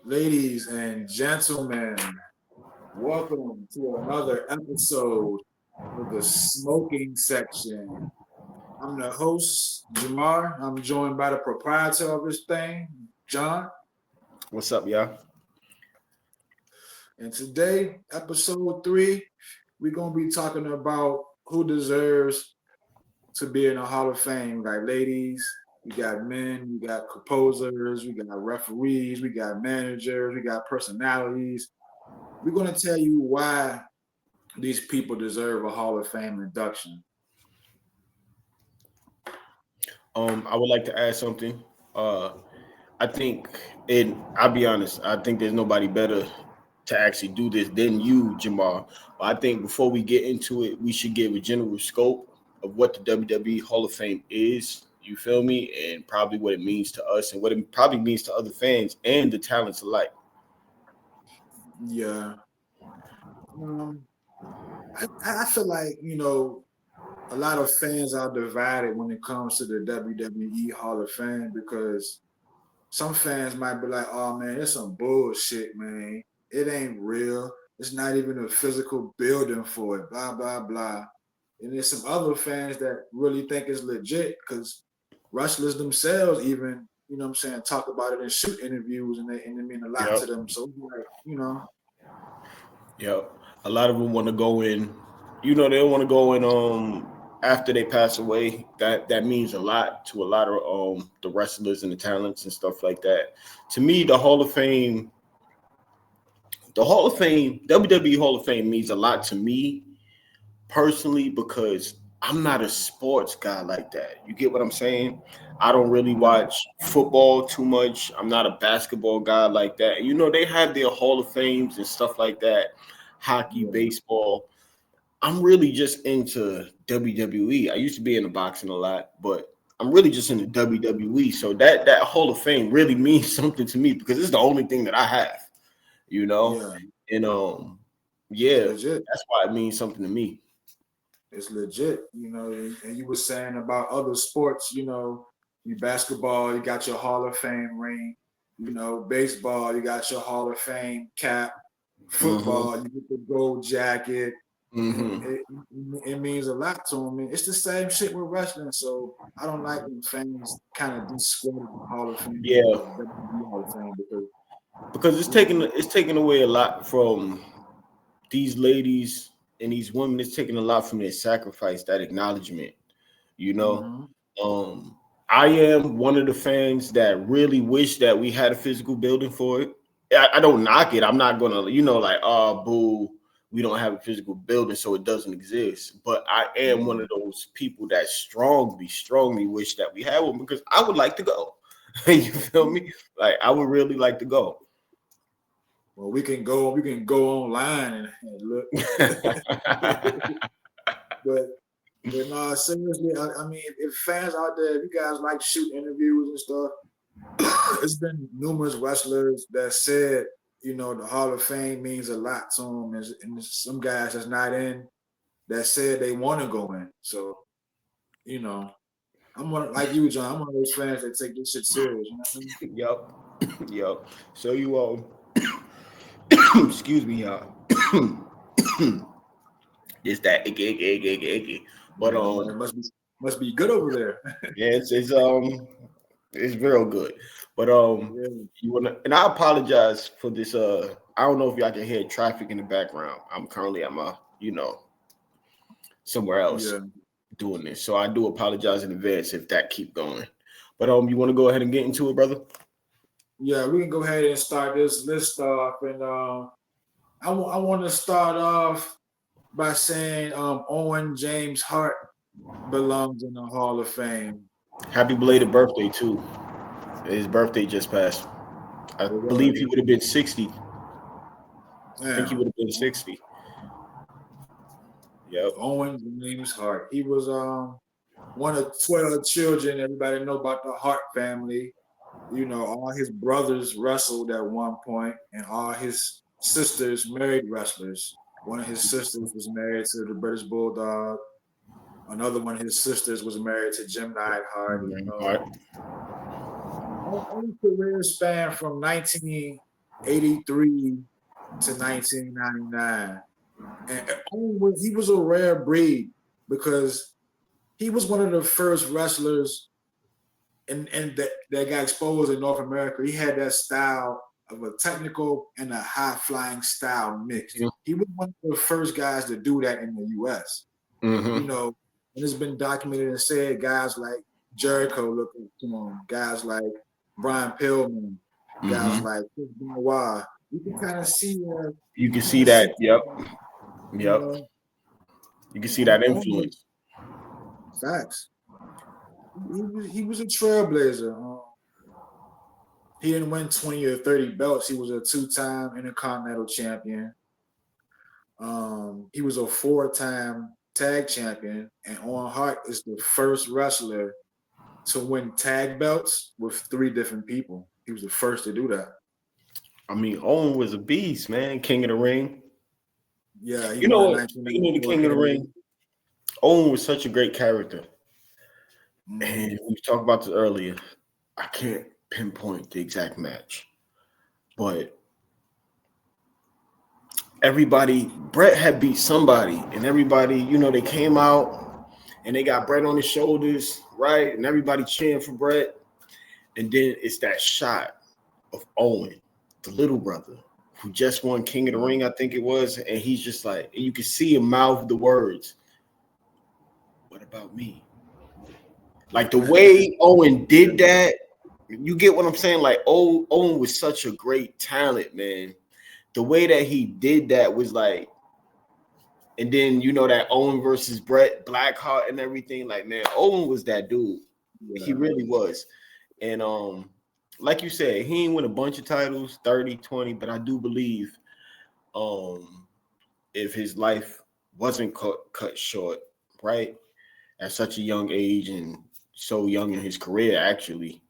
Ladies and gentlemen, welcome to another episode of the smoking section. I'm the host, Jamar. I'm joined by the proprietor of this thing, John. What's up, y'all? And today, episode 3, we're going to be talking about who deserves to be in the Hall of Fame. Like ladies, we got men, we got composers, we got referees, we got managers, we got personalities. We're going to tell you why these people deserve a Hall of Fame induction. I would like to add something. Uh, I think, and I'll be honest, I think there's nobody better to actually do this than you, Jamal. But I think before we get into it, we should give a general scope of what the WWE Hall of Fame is. You feel me? And probably what it means to us and what it probably means to other fans and the talents alike. Yeah. Um, I feel like, a lot of fans are divided when it comes to the WWE Hall of Fame because some fans might be like, oh man, it's some bullshit, man. It ain't real. It's not even a physical building for it, blah, blah, blah. And there's some other fans that really think it's legit because wrestlers themselves even, what I'm saying, talk about it in shoot interviews and they mean a lot to Yep. them. So, Yep. A lot of them want to go in, they want to go in after they pass away. That means a lot to a lot of the wrestlers and the talents and stuff like that. To me, the Hall of Fame, WWE Hall of Fame means a lot to me personally because I'm not a sports guy like that. You get what I'm saying? I don't really watch football too much. I'm not a basketball guy like that. They have their Hall of Fames and stuff like that, hockey, yeah, baseball. I'm really just into WWE. I used to be into boxing a lot, but I'm really just into WWE. So that Hall of Fame really means something to me because it's the only thing that I have, you know? yeah, And it's yeah, legit. that's why it means something to me. It's legit, and you were saying about other sports, you basketball, you got your Hall of Fame ring, baseball, you got your Hall of Fame cap, Mm-hmm. football, you get the gold jacket, and Mm-hmm. it means a lot to me. It's the same shit with wrestling, so I don't like when fans kind of discredit the Hall of Fame, Yeah, the WWE Hall of Fame, because, because you know, it's taking away a lot from these ladies and these women. It's taking a lot from their sacrifice, that acknowledgement. You know, hmm um, I am one of the fans that really wish that we had a physical building for it. I don't knock it. I'm not gonna, like, oh, boo, we don't have a physical building, so it doesn't exist. But I am one of those people that strongly wish that we had one because I would like to go. You feel me? Like, I would really like to go. well, we can go online and look, but. But no, seriously, I mean, if fans out there, if you guys like shoot interviews and stuff, it's been numerous wrestlers that said, the Hall of Fame means a lot to them, and some guys that's not in that said they want to go in. So, you know, I'm one like you, John. I'm one of those fans that take this shit serious. You know what I mean? Yup. Yup. So you all excuse me, y'all. It's that icky. But Yeah, it must be good over there. yeah, it's real good. But Yeah, you wanna, and I apologize for this. I don't know if y'all can hear traffic in the background. I'm currently at my, somewhere else yeah, doing this, so I do apologize in advance if that keep going. But you want to go ahead and get into it, brother? yeah. We can go ahead and start this list off, and I want to start off by saying Owen James Hart belongs in the Hall of Fame. Happy belated And birthday too. His birthday just passed. I it believe was he would have been 60. I think he damn would have been 60. Yep. Owen James Hart. He was one of 12 children. Everybody know about the Hart family. All his brothers wrestled at one point, and all his sisters married wrestlers. One of his sisters was married to the British Bulldog. Another one of his sisters was married to Jim Neidhart. All right. Owen's career span from 1980 '83 to 1999. And he was a rare breed because he was one of the first wrestlers and that got exposed in North America. He had that style of a technical and a high flying style mixed. He was one of the first guys to do that in the US. Mm-hmm. You know, and it's been documented and said guys like Jericho, guys like Brian Pillman, guys like Chris Benoit. You can kind of see you can see that. Yep. You know, you can see that influence. Facts. He was a trailblazer. He didn't win 20 or 30 belts. He was a 2-time Intercontinental champion. He was a 4-time tag champion, and Owen Hart is the first wrestler to win tag belts with 3 different people. He was the first to do that. I mean, Owen was a beast, man. King of the Ring. Yeah, you know what? Speaking of the King of the Ring, Owen was such a great character. Mm-hmm. And we talked about this earlier. I can't pinpoint the exact match, but Brett had beat somebody, and everybody, they came out and they got Brett on his shoulders, right? And everybody cheering for Brett. And then it's that shot of Owen, the little brother, who just won King of the Ring, I think it was. And he's just like, you can see him mouth the words, "What about me?" Like the way Owen did that, you get what I'm saying? Like, Owen was such a great talent, man. The way that he did that was like, and then that Owen versus Brett Blackheart and everything. Like, man, Owen was that dude. Yeah. He really was. And like you said, he didn't win a bunch of titles, 30, 20, but I do believe if his life wasn't cut short, right, at such a young age and so young in his career, actually,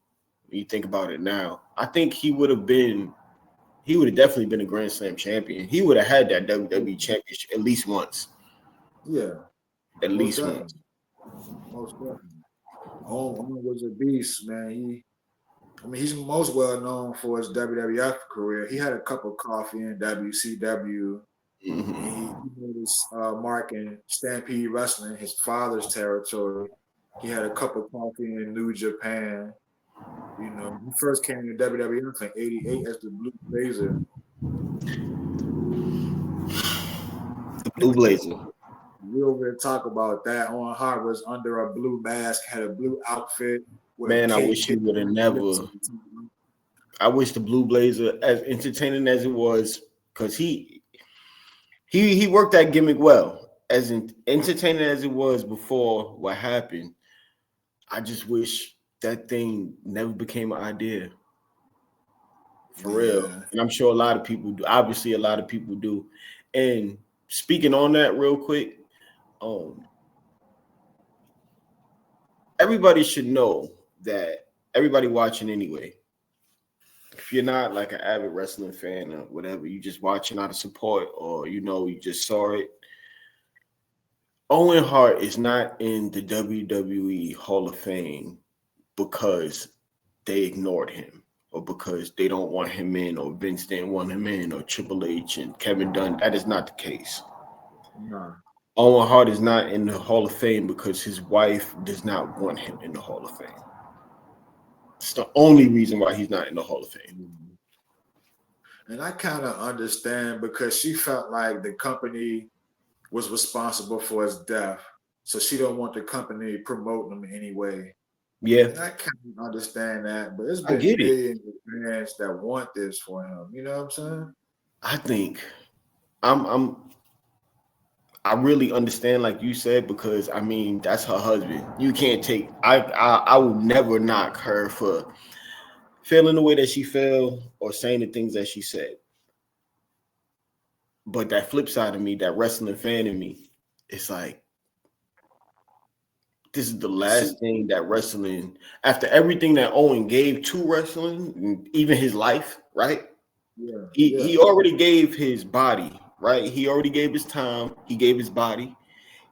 when you think about it now, I think he would have definitely been a Grand Slam champion. He would have had that WWE championship at least once. Yeah. At least once. Most definitely. Owen was a beast, man. He's most well known for his WWF career. He had a cup of coffee in WCW. Mm-hmm. And he made his mark in Stampede Wrestling, his father's territory. He had a cup of coffee in New Japan. He first came to WWF in '88 as the Blue Blazer. The Blue Blazer. We over here talk about that. Owen Hart was under a blue mask, had a blue outfit. Man, I wish he would have never. I wish the Blue Blazer, as entertaining as it was, because he worked that gimmick well. As entertaining as it was before what happened, I just wish that thing never became an idea. For real. And I'm sure a lot of people do. Obviously, a lot of people do. And speaking on that real quick, everybody should know that everybody watching anyway, if you're not like an avid wrestling fan or whatever, you just watching out of support or, you just saw it. Owen Hart is not in the WWE Hall of Fame because they ignored him or because they don't want him in or Vince didn't want him in or Triple H and Kevin Dunn. That is not the case. No. Owen Hart is not in the Hall of Fame because his wife does not want him in the Hall of Fame. It's the only reason why he's not in the Hall of Fame. And I kind of understand because she felt like the company was responsible for his death. So she don't want the company promoting him in any way. Yeah. And I kind of understand that. But it's been millions of fans that want this for him. You know what I'm saying? I think I really understand, like you said, because that's her husband. You can't take. I will never knock her for feeling the way that she felt or saying the things that she said. But that flip side of me, that wrestling fan in me, it's like this is the last thing that wrestling, after everything that Owen gave to wrestling, even his life, right? Yeah. He already gave his body. Right, he already gave his time. He gave his body.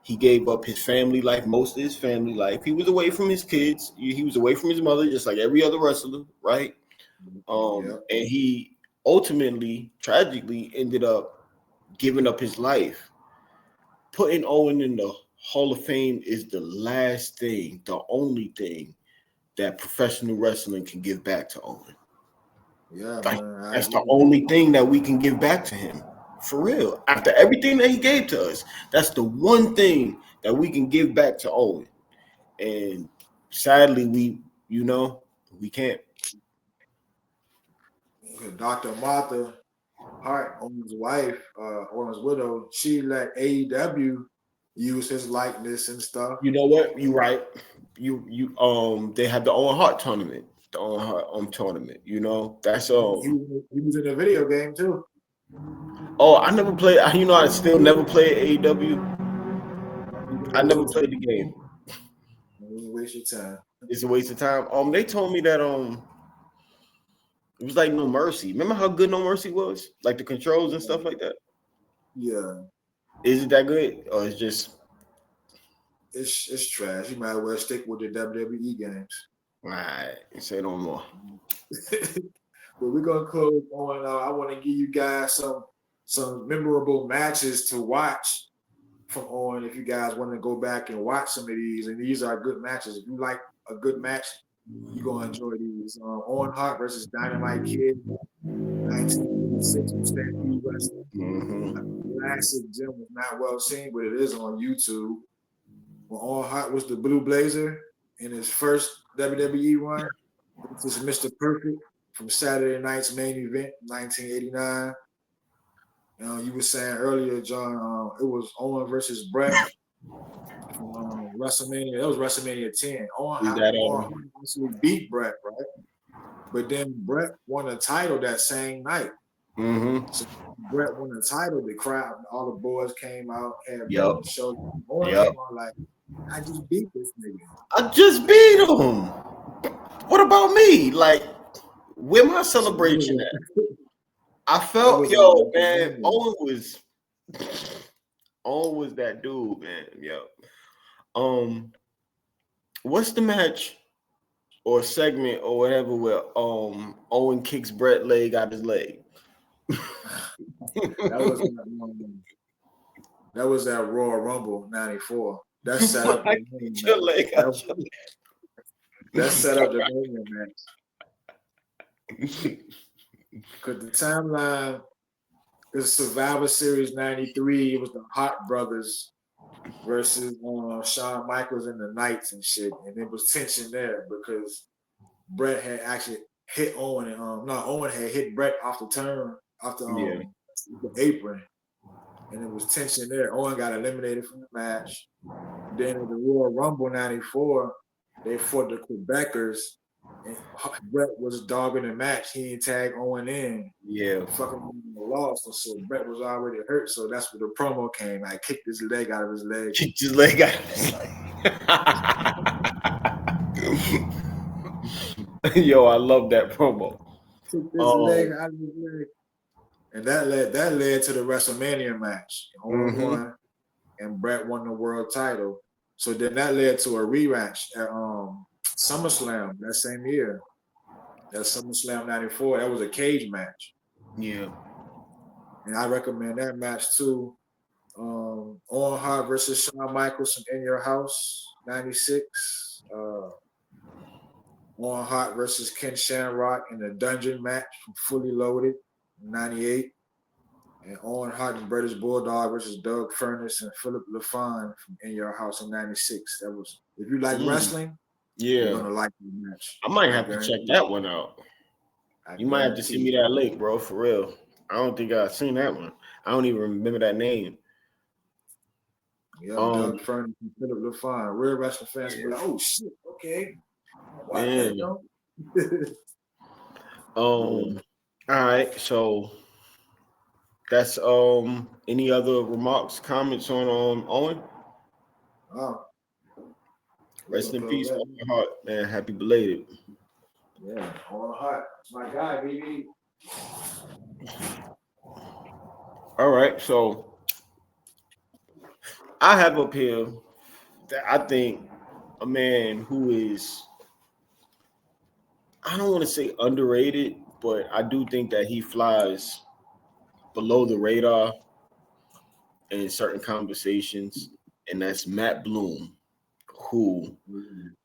He gave up his family life, most of his family life. He was away from his kids. He was away from his mother, just like every other wrestler, right? And he ultimately, tragically, ended up giving up his life. Putting Owen in the Hall of Fame is the last thing, the only thing that professional wrestling can give back to Owen. Yeah, Like, man, I that's the agree. only thing that we can give back to him. For real. After everything that he gave to us, that's the one thing that we can give back to Owen. And sadly, we can't. Dr. Martha Hart, Owen's wife, Owen's widow, she let AEW use his likeness and stuff. You know what? You right. They had the Owen Hart tournament. The Owen Hart tournament. That's He was in a video game too. Oh, I never played. I still never played AEW. You can I waste never your played the time. game. You can waste your time. It's a waste of time. They told me that it was like No Mercy. Remember how good No Mercy was? Like the controls and stuff like that. Yeah, Is it that good, or it's just it's trash. You might as well stick with the WWE games. all right? Say no more. But we're gonna close on. I want to give you guys some memorable matches to watch from on. If you guys want to go back and watch some of these, and these are good matches. If you like a good match, you're gonna enjoy these. Owen Hart versus Dynamite Kid, 1986 from Stampede Wrestling. Classic gym was not well seen, but it is on YouTube. When Owen Hart was the Blue Blazer in his first WWE run, this is Mr. Perfect from Saturday Night's Main Event, 1989. You were saying earlier, John, it was Owen versus Brett from WrestleMania. That was WrestleMania 10. Is that Owen actually beat Brett, right? But then Brett won a title that same night. So Brett won the title. The crowd, all the boys came out, had Brett on the show. Owen came on like, I just beat this nigga. I just beat him. What about me? Like, where my celebration at? I felt, man, Owen was that dude, man. What's the match or segment or whatever where Owen kicks Brett leg out his leg? That was that Royal Rumble '94. That set up the main match. That set up the main match. Because the timeline is Survivor Series '93. It was the Hart Brothers versus Shawn Michaels and the Knights and shit, and there was tension there because Brett had actually hit Owen, and Owen had hit Brett off the turn, off the apron, and there was tension there. Owen got eliminated from the match. Then in the Royal Rumble '94, they fought the Quebecers, and Brett was dogging the match. He didn't tag Owen in. Fucking lost, so Brett was already hurt. So that's where the promo came. I kicked his leg out of his leg. Kicked his leg out of his leg. Yo, I love that promo. Kicked his leg out of his leg. And that led to the WrestleMania match. Owen won, and Brett won the world title. So then that led to a rematch at SummerSlam that same year. That SummerSlam '94. That was a cage match. Yeah. And I recommend that match too. Owen Hart versus Shawn Michaels from In Your House, '96. Owen Hart versus Ken Shamrock in the Dungeon match from Fully Loaded, '98. And Owen Hart and British Bulldog versus Doug Furnace and Philip LaFon from In Your House in '96. That was, if you like wrestling, you're gonna like the match. I might have to check that one out. You might have to send me that link, bro, for real. I don't think I've seen that one. I don't even remember that name. Yeah, Doug Furnace and Philip LaFon. Real wrestling fans will be like, oh shit, okay. All right, so that's any other remarks, comments on Owen? Rest in peace, Owen Hart, man. Happy belated. Yeah, Owen Hart. It's my guy, baby. All right, so I have up here that I think a man who is, I don't want to say underrated, but I do think that he flies below the radar in certain conversations, and that's Matt Bloom, who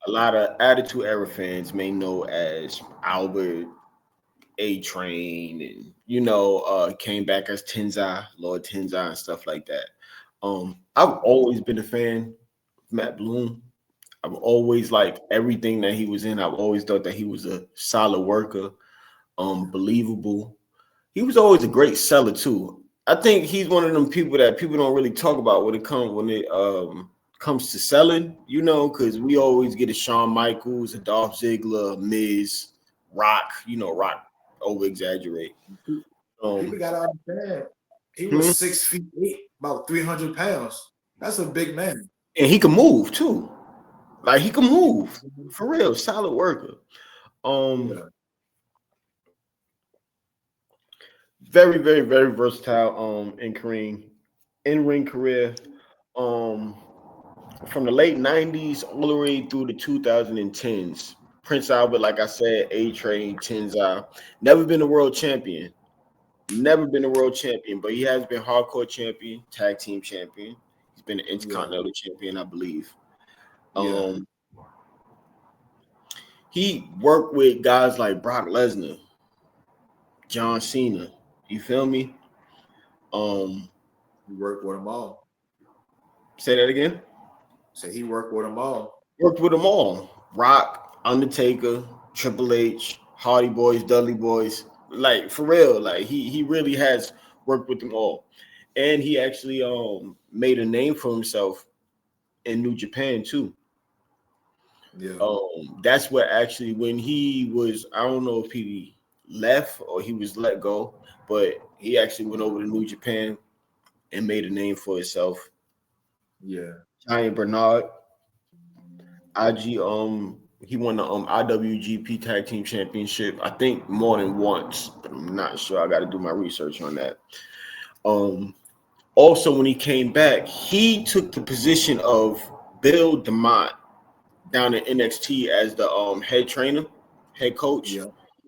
a lot of Attitude Era fans may know as Albert A Train, and came back as Tenzai, Lord Tenzai, and stuff like that. I've always been a fan of Matt Bloom. I've always liked everything that he was in. I've always thought that he was a solid worker, believable. He was always a great seller too. I think he's one of them people that people don't really talk about when it comes to selling, because we always get a Shawn Michaels, a Dolph Ziggler, Miz, Rock, Rock over exaggerate. People got to understand, he Hmm? was 6'8", about 300 pounds. That's a big man. And he can move too. Like he can move for real, solid worker. Um, Yeah, very, very, very versatile. In ring career. Um, from the late '90s all the way through the 2010s. Prince Albert, like I said, A Train, Tenzai, never been a world champion. Never been a world champion, but he has been hardcore champion, tag team champion. He's been an yeah, intercontinental champion, I believe. yeah. Um, he worked with guys like Brock Lesnar, John Cena. You feel me? Um, He worked with them all. say that again. So he worked with them all. Worked with them all. Rock, Undertaker, Triple H, Hardy Boys, Dudley Boys. Like for real, like he really has worked with them all. And he actually made a name for himself in New Japan too. Yeah, That's what actually when he was, I don't know if he left or he was let go, but he actually went over to New Japan and made a name for himself. yeah, Giant Bernard, IG, he won the IWGP Tag Team Championship, I think more than once, but I'm not sure. I got to do my research on that. Um, Also, when he came back, he took the position of Bill DeMott down in NXT as the head trainer, head coach. yeah,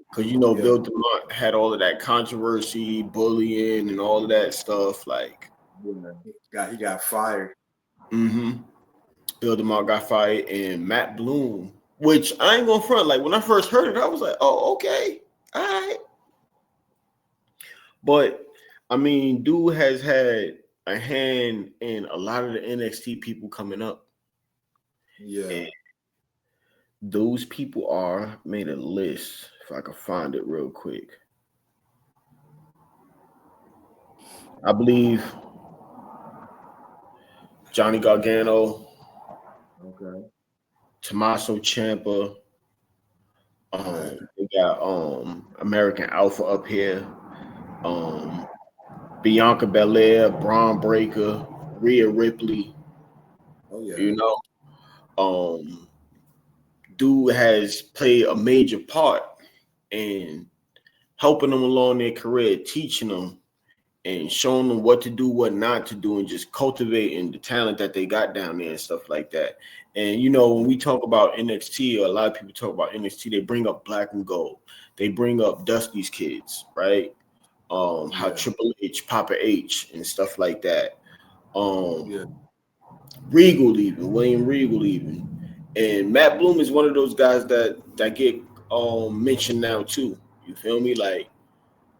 Because yeah. Bill DeMott had all of that controversy, bullying, and all of that stuff. Like, Yeah. He got fired. mm-hmm. Bill DeMott got fired, and Matt Bloom, which I ain't gonna front. Like when I first heard it, I was like, "Oh, okay, all right." But I mean, dude has had a hand in a lot of the NXT people coming up, Yeah. and those people are made a list. If I can find it real quick, I believe Johnny Gargano, Okay. Tommaso Ciampa. Right. We got American Alpha up here. Um, Bianca Belair, Braun Breaker, Rhea Ripley. Oh yeah. You know, um, dude has played a major part in helping them along their career, teaching them and showing them what to do, what not to do, and just cultivating the talent that they got down there and stuff like that. And when we talk about NXT, or a lot of people talk about NXT, they bring up Black and Gold, they bring up Dusty's Kids, right? How Yeah. Triple H, Papa H, and stuff like that. Um, Yeah. Regal even, William Regal even. And Matt Bloom is one of those guys that get mentioned now too. You feel me? Like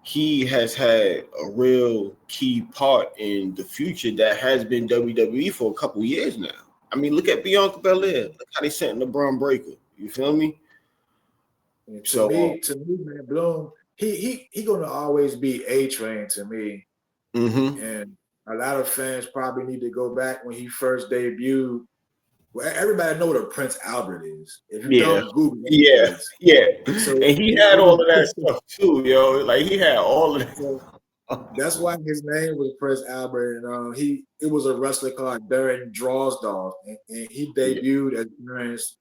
he has had a real key part in the future that has been WWE for a couple years now. I mean, look at Bianca Belair. Look how they sent the Braun Breaker. You feel me? And to So, me, to me, man, Bloom, he gonna always be A Train to me. mm-hmm. And a lot of fans probably need to go back when he first debuted. Well, everybody know what a Prince Albert is. If you Yeah, don't, Google what yeah, it is. yeah. So, And he had all of that stuff too, yo. Like he had all of so that. that's why his name was Prince Albert. And it was a wrestler called Darren Drosdorf, and he Yeah. debuted as Darren's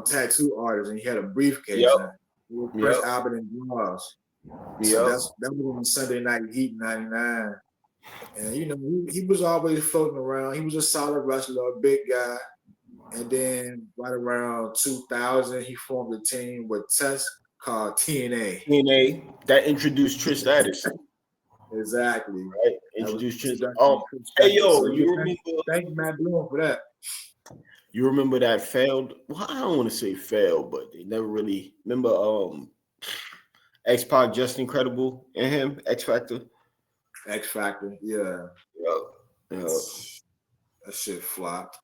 tattoo artist, and he had a briefcase, Yep. and it was Prince Yep. Albert and Draws. So Yep. that was on Sunday Night Heat '99. And he was always floating around. He was a solid wrestler, a big guy. And then right around 2000, he formed a team with Test. called TNA. TNA that introduced Trish Stratus, Exactly. right? That was Introduced Trish. introduction to Chris Hey Status. yo, So yeah, thank you, Matt Bloom, for that. you remember that failed? Well, I don't want to say failed, but they never really remember. X Pac, Just Incredible, and him X Factor. X Factor, yeah. Yeah, That shit flopped.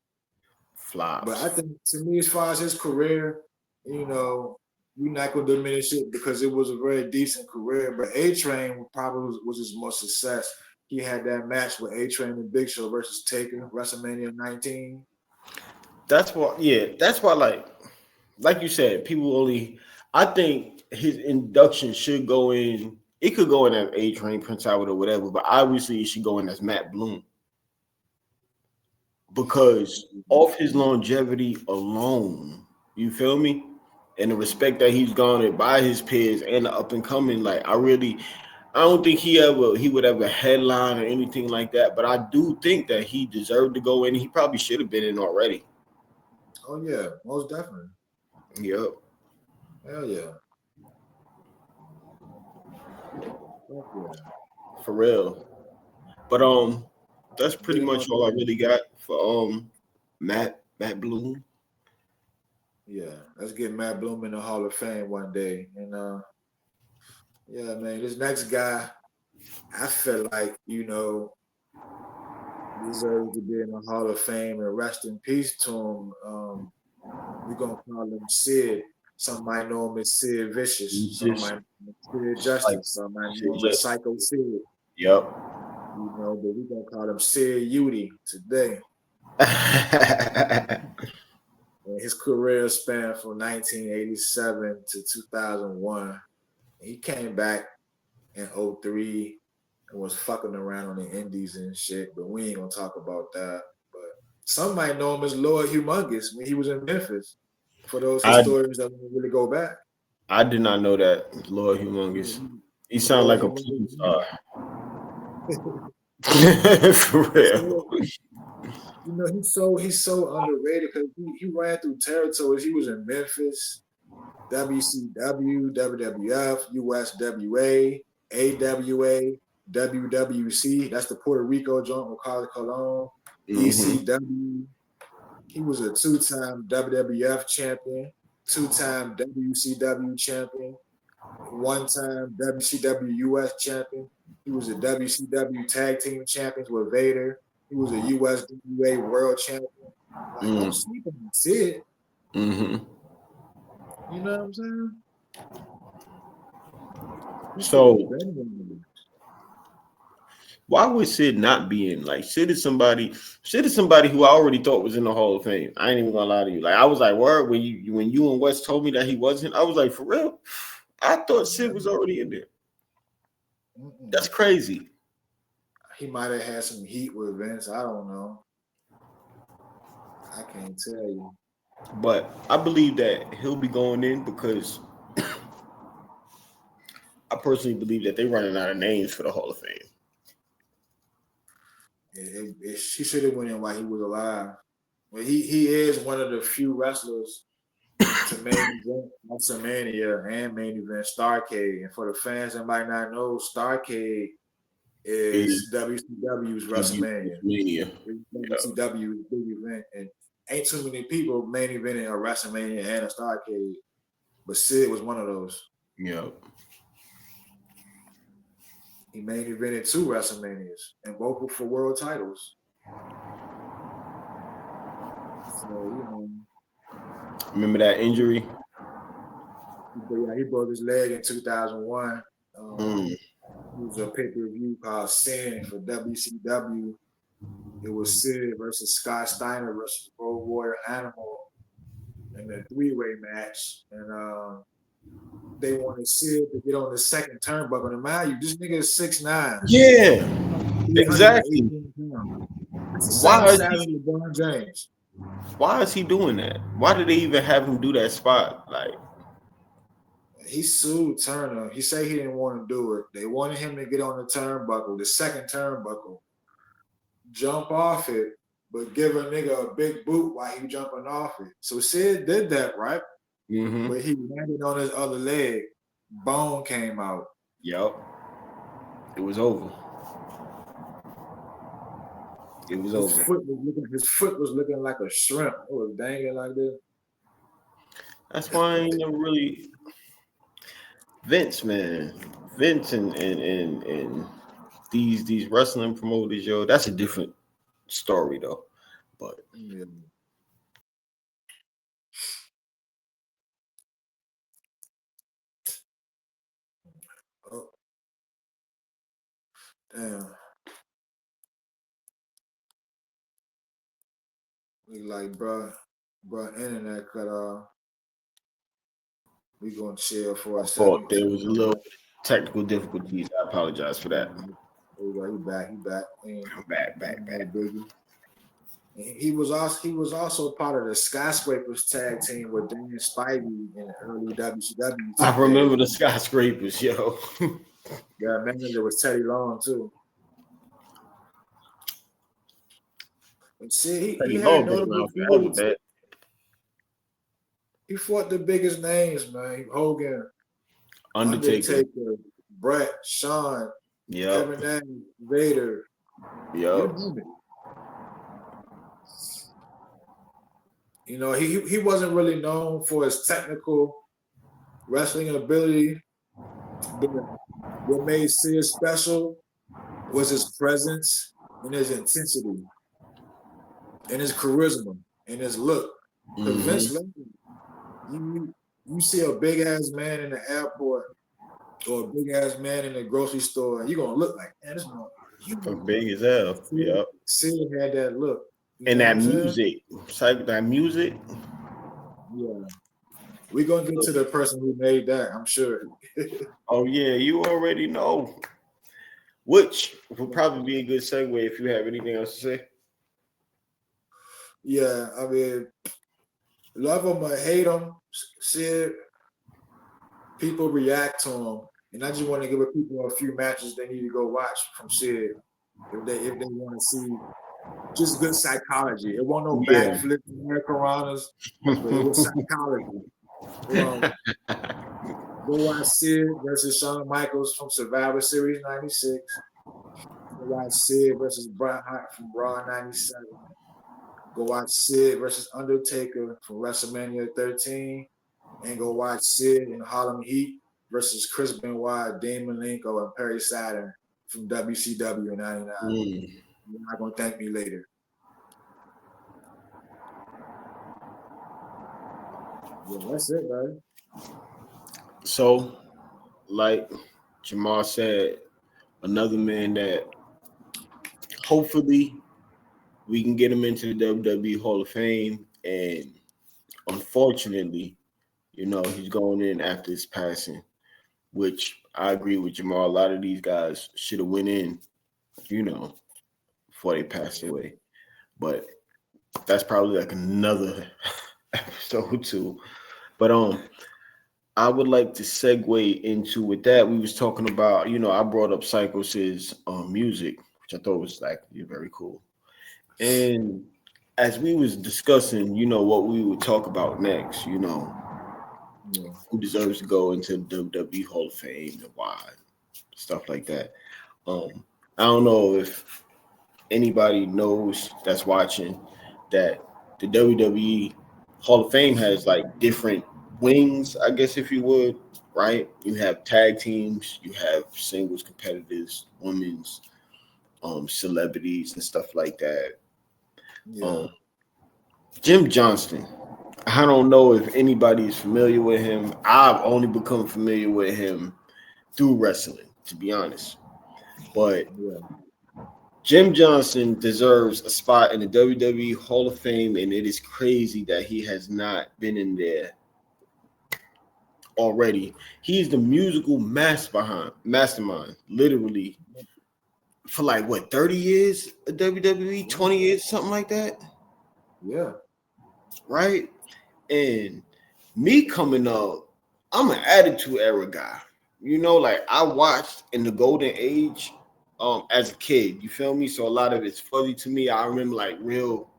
But I flops. think to me, as far as his career, you know, we're not gonna diminish it because it was a very decent career. But A Train probably was his most success. He had that match with A Train and Big Show versus Taker, WrestleMania 19. That's why. Yeah, that's why. Like you said, people only. I think his induction should go in. It could go in as A Train, Prince Howard, or whatever, but obviously it should go in as Matt Bloom because off his longevity alone, you feel me, and the respect that he's garnered by his peers and the up and coming. Like I don't think he would ever headline or anything like that. But I do think that he deserved to go in. He probably should have been in already. Oh yeah, most definitely. Yep. Hell yeah. Fuck yeah. For real. But that's Get pretty him much up all I there. really got for Matt Bloom. Yeah, let's get Matt Bloom in the Hall of Fame one day. And yeah, man, this next guy, I feel like, deserves to be in the Hall of Fame and rest in peace to him. We're gonna call him Sid. Some might know him as Sid Vicious. He's Some just might know him as Sid like Justice. Some might know shit him as just Psycho Sid. yep. But we're gonna call him Sid Udy today. And his career spanned from 1987 to 2001. He came back in 03 and was fucking around on the indies and shit, but we ain't gonna talk about that. But some might know him as Lord Humongous when he was in Memphis. For those I historians that want to really go back. I did not know that. Lord Humongous. He sounded Lord like a Humongous. porn star. For real. He's so underrated because he ran through territories. He was in Memphis, WCW, WWF, USWA, AWA, WWC. That's the Puerto Rico joint with Carlos Colon. Mm-hmm. ECW. He was a two-time WWF champion, two-time WCW champion, one-time WCW US champion. He was a WCW tag team champion with Vader. He was a USWA world champion. Like, don't sleep on Sid. Mm-hmm. You know what I'm saying? So why would Sid not be in? Like Sid is somebody who I already thought was in the Hall of Fame. I ain't even gonna lie to you. Like I was like, word, when you and West told me that he wasn't, I was like, for real? I thought Sid was already in there. That's crazy. He might have had some heat with Vince. I don't know. I can't tell you. But I believe that he'll be going in because I personally believe that they're running out of names for the Hall of Fame. He should have went in while he was alive. But he is one of the few wrestlers to main event WrestleMania and main event Starrcade. And for the fans that might not know, Starrcade is WCW's WrestleMania. Mania. WCW's big event, and ain't too many people main eventing a WrestleMania and a Starrcade. But Sid was one of those. Yeah. He main evented 2 WrestleManias and both were for world titles. So, remember that injury? Yeah, he broke his leg in 2001. It was a pay-per-view called Sin for WCW. It was Sid versus Scott Steiner versus Road Warrior Animal in a 3-way match. And they wanted Sid to get on the second turnbuckle. And mind you, this nigga is 6'9". Yeah, exactly. That's the Why same is size as he? LeBron James. Why is he doing that? Why did they even have him do that spot? Like he sued Turner. He said he didn't want to do it. They wanted him to get on the turnbuckle, the second turnbuckle, jump off it, but give a nigga a big boot while he jumping off it. So Sid did that, right? Mm-hmm. But he landed on his other leg. Bone came out. Yep. It was over. It was over. His foot was looking like a shrimp. It was dangling like this. That's why I ain't never really Vince, man. Vince and these wrestling promoters, yo, that's a different story though. But Yeah. Oh, damn. We like, bruh, internet cut off. We gonna chill for a I second. thought there was a little technical difficulties. I apologize for that. There you go. He back. He back. And I'm back. Biggie. He was also part of the Skyscrapers tag team with Dan Spivey in the early WCW I days. remember the skyscrapers, yo. Yeah, manager was Teddy Long too. And see, he Teddy had Long been notable around forever, feuds. man. He fought the biggest names, man. Hogan, Undertaker. Undertaker, Bret, Shawn, Yep. Kevin Nash, Vader. You Yep. name it. You know, he wasn't really known for his technical wrestling ability, but what made Sid special was his presence and his intensity and his charisma and his look. Because Vince Lombardi, you see a big ass man in the airport or a big ass man in the grocery store, and you're gonna look like, man, this one huge. Big as hell. Yep. Sid had that look. And that music. It's like that music. Yeah. We're gonna get to the person who made that, I'm sure. Oh yeah, you already know. Which would probably be a good segue if you have anything else to say. Yeah, I mean, love him or hate him, Sid, people react to him. And I just want to give people a few matches they need to go watch from Sid if they want to see just good psychology. It wasn't no backflips and Hurricanranas, but it was psychology. Go watch Sid versus Shawn Michaels from Survivor Series 96. Go watch Sid versus Bret Hart from Raw 97. Go watch Sid versus Undertaker from WrestleMania 13. And go watch Sid and Harlem Heat versus Chris Benoit, Damon Linko, and Perry Saturn from WCW in 99. You're not going to thank me later. Yeah, that's it, man. So, like Jamal said, another man that hopefully we can get him into the WWE Hall of Fame. And unfortunately, you know, he's going in after his passing, which I agree with Jamal. A lot of these guys should have went in, you know, before they passed away. But that's probably like another episode too. But I would like to segue into with that. We was talking about, you know, I brought up Psychos's music, which I thought was like very cool. And as we was discussing, you know, what we would talk about next, you know, who deserves to go into the WWE Hall of Fame and why, stuff like that. I don't know if anybody knows that's watching that the WWE Hall of Fame has like different wings, I guess, if you would, right? You have tag teams, you have singles competitors, women's, celebrities and stuff like that. Yeah. Jim Johnston. I don't know if anybody is familiar with him. I've only become familiar with him through wrestling, to be honest. But Jim Johnston deserves a spot in the WWE Hall of Fame, and it is crazy that he has not been in there already. He's the musical mastermind, literally, for like what, 30 years of WWE, 20 years, something like that. Yeah. Right? And me coming up, I'm an Attitude Era guy. You know, like I watched in the golden age as a kid. You feel me? So a lot of it's fuzzy to me. I remember like real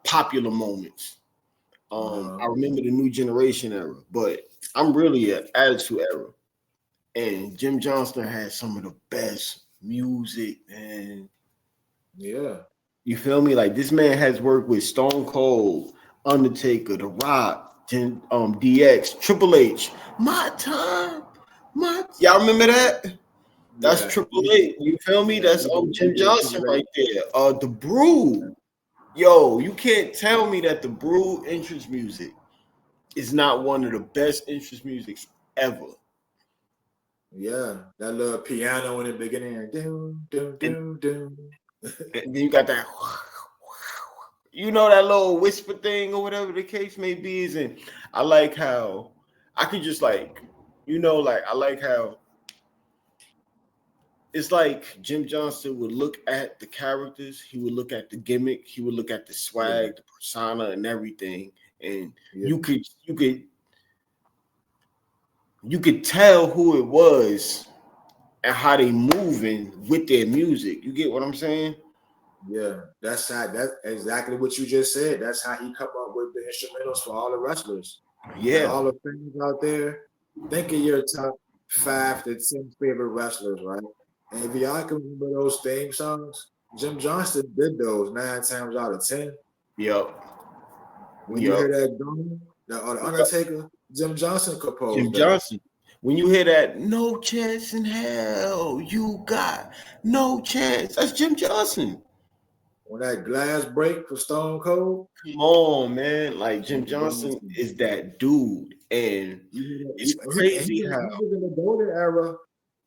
popular moments. I remember the New Generation era, but I'm really an Attitude era. And Jim Johnston had some of the best music, man. Yeah. You feel me? Like this man has worked with Stone Cold, Undertaker, The Rock, DX, Triple H. My time, y'all remember that? That's Yeah. Triple H. You feel me? That's He Jim did Johnson Triple H. right there. The Brew. Yo, you can't tell me that the Brew entrance music is not one of the best entrance musics ever. Yeah, that little piano in the beginning. Doom, doom, And, doom, doom. and then you got that, you know, that little whisper thing or whatever the case may be. Is and I like how I could just like, you know, like I like how it's like Jim Johnston would look at the characters, he would look at the gimmick, he would look at the Yeah, swag, the persona, and everything, and yeah, you could tell who it was and how they moving with their music. You get what I'm saying? yeah. That's exactly what you just said. That's how he come up with the instrumentals for all the wrestlers. Like Yeah, all the fans out there, think of your top 5 to 10 favorite wrestlers, right? And if y'all can remember those theme songs, Jim Johnston did those 9 times out of 10. yep, When you yep. hear that drum, or the Undertaker, Jim Johnson Jim composed that. Johnson. When you hear that, no chance in hell, you got no chance. That's Jim Johnson. When that glass break for Stone Cold, Come on, man. Like Jim Jim Johnson Johnson. is that dude. And it's crazy how He was in the golden era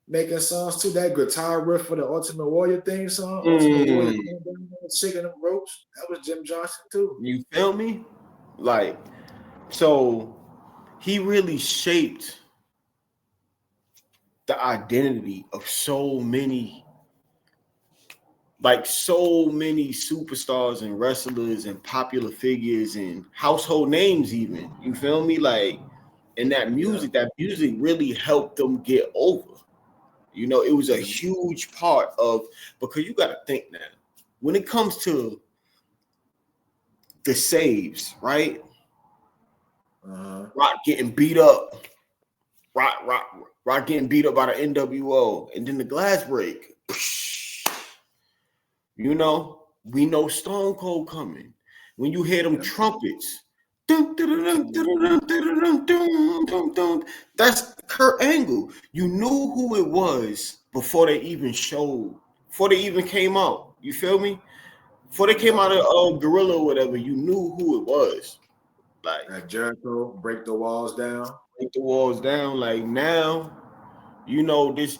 making songs to that guitar riff for the Ultimate Warrior theme song. Ultimate Warrior mm, going down there shaking them ropes. That was Jim Johnson too. you feel me? Like, so he really shaped the identity of so many superstars and wrestlers and popular figures and household names even. You feel me? Like, and that Yeah. music really helped them get over. You know, it was a Yeah. huge part of, because you got to think now, when it comes to the saves, right? Rock getting beat up, Rock getting beat up by the NWO, and then the glass break. You know, we know Stone Cold coming. When you hear them Yeah. trumpets, that's Kurt Angle. You knew who it was before they even came out. You feel me? Before they came Yeah. out of Gorilla or whatever, you knew who it was. Like, That Jericho break the walls down. break the walls down. Like now, you know, this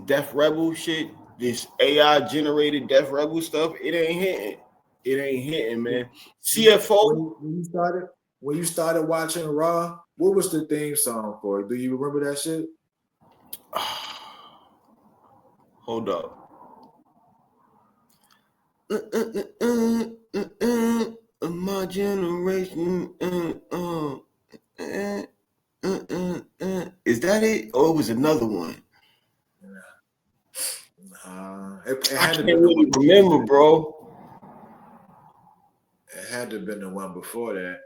Death Rebel shit, this AI generated Death Rebel stuff, it ain't hitting. It ain't hitting, man. CFO. When you started watching Raw, what was the theme song for? Do you remember that shit? Hold up. My generation. Is that it? Or it was another one? It I had to can't been the really one. remember, bro. It had to have been the one before that.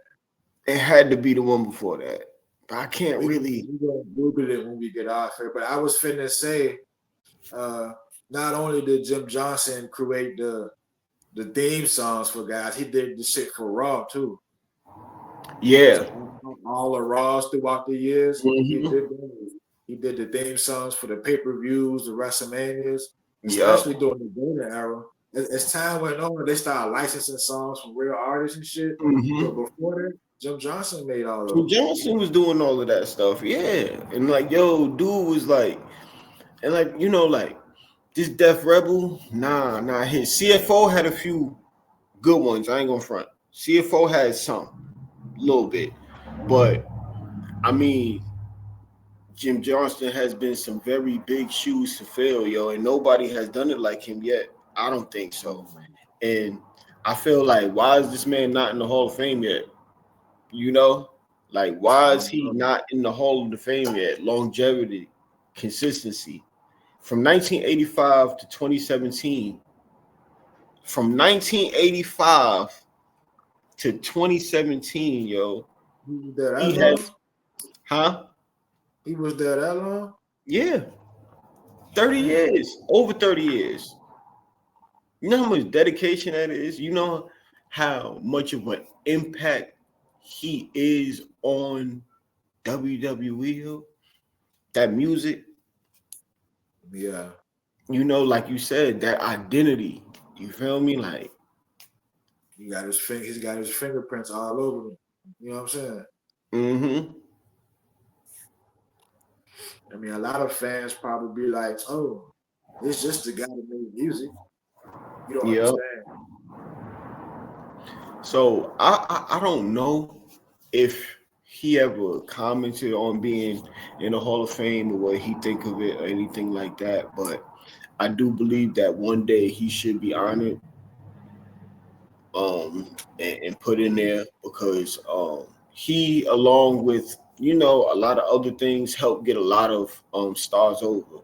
It had to be the one before that. But I can't We really. gonna Google it when we get off here. But I was finna say, not only did Jim Johnson create the theme songs for guys, he did the shit for Raw too. Yeah. So all the Raws throughout the years, he Mm-hmm. did those. He did the theme songs for the pay-per-views, the WrestleManias, Yep. especially during the golden era. As time went on, they started licensing songs from real artists and shit. But Mm-hmm. before that, Jim Johnson made all So those. Johnson was doing all of that stuff. Yeah. And like, yo, dude was like, and like, you know, like this Death Rebel, nah, his CFO had a few good ones. I ain't gonna front. CFO had some, a little bit. But I mean, Jim Johnston has been some very big shoes to fill, yo, and nobody has done it like him yet. I don't think so. And I feel like, why is this man not in the Hall of Fame yet? You know, like, why is he not in the Hall of the Fame yet? Longevity, consistency. From 1985 to 2017, from 1985 to 2017, yo, He was there that he had, long? huh? He was there that long? Yeah, 30 Man, years, over 30 years. You know how much dedication that is? You know how much of an impact he is on WWE, yo? That music, yeah. you know, like you said, that identity. You feel me? Like, He's got his fingerprints all over him. You know what I'm saying? mm-hmm. I mean, a lot of fans probably be like, "Oh, it's just the guy that made music." You don't Yeah. understand. So I don't know if he ever commented on being in the Hall of Fame or what he think of it or anything like that, but I do believe that one day he should be honored and put in there because he along with a lot of other things helped get a lot of stars over,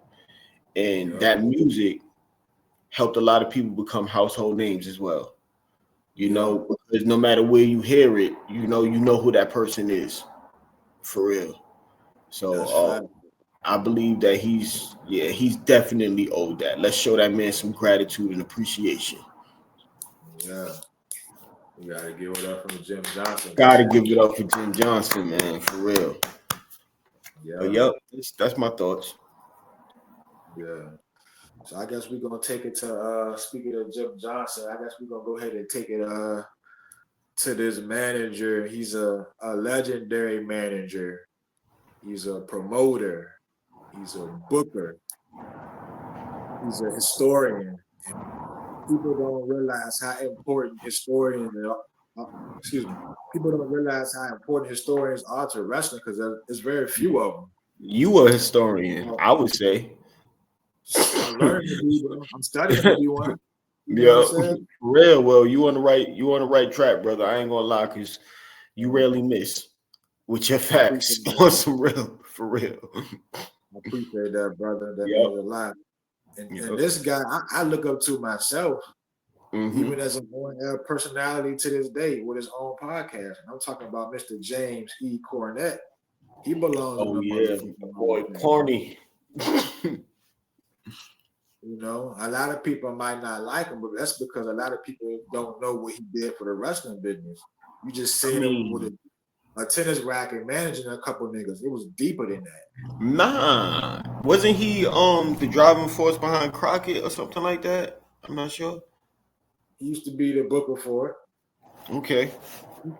and Yep, that music helped a lot of people become household names as well. yep. Because no matter where you hear it, you know who that person is for real. So That's fact. I believe that he's definitely owed that. Let's show that man some gratitude and appreciation. Yeah, we gotta give it up from Jim Johnson. That's Gotta for give sure. it up for Jim Johnson, man, for real. But Yeah, yep, that's my thoughts. yeah. So I guess we're gonna take it to speaking of Jim Johnson, I guess we're gonna go ahead and take it to this manager. He's a legendary manager. He's a promoter. He's a booker. He's a historian. And people don't realize how important historians excuse me. People don't realize how important historians are to wrestling because there's very few of them. You a historian, Uh, I would say. I'm learning to be, bro. I'm studying to be one. You know what I'm Yeah, for saying? real. Well, you on the right track, brother. I ain't gonna lie, cause you rarely miss with your I appreciate facts that. on some real, for real. I appreciate that, brother. That Yep. means a lot. And Yep. this guy, I look up to myself, Mm-hmm. even as an on-air personality to this day with his own podcast. And I'm talking about Mr. James E. Cornette. He belongs in Oh the yeah, motherfucking Hall of boy, Fame. corny. You know, a lot of people might not like him, but that's because a lot of people don't know what he did for the wrestling business. You just I seen him with mean, a tennis racket managing a couple niggas. It was deeper than that. nah, wasn't he the driving force behind Crockett or something like that? I'm not sure. He used to be the booker for it. Okay.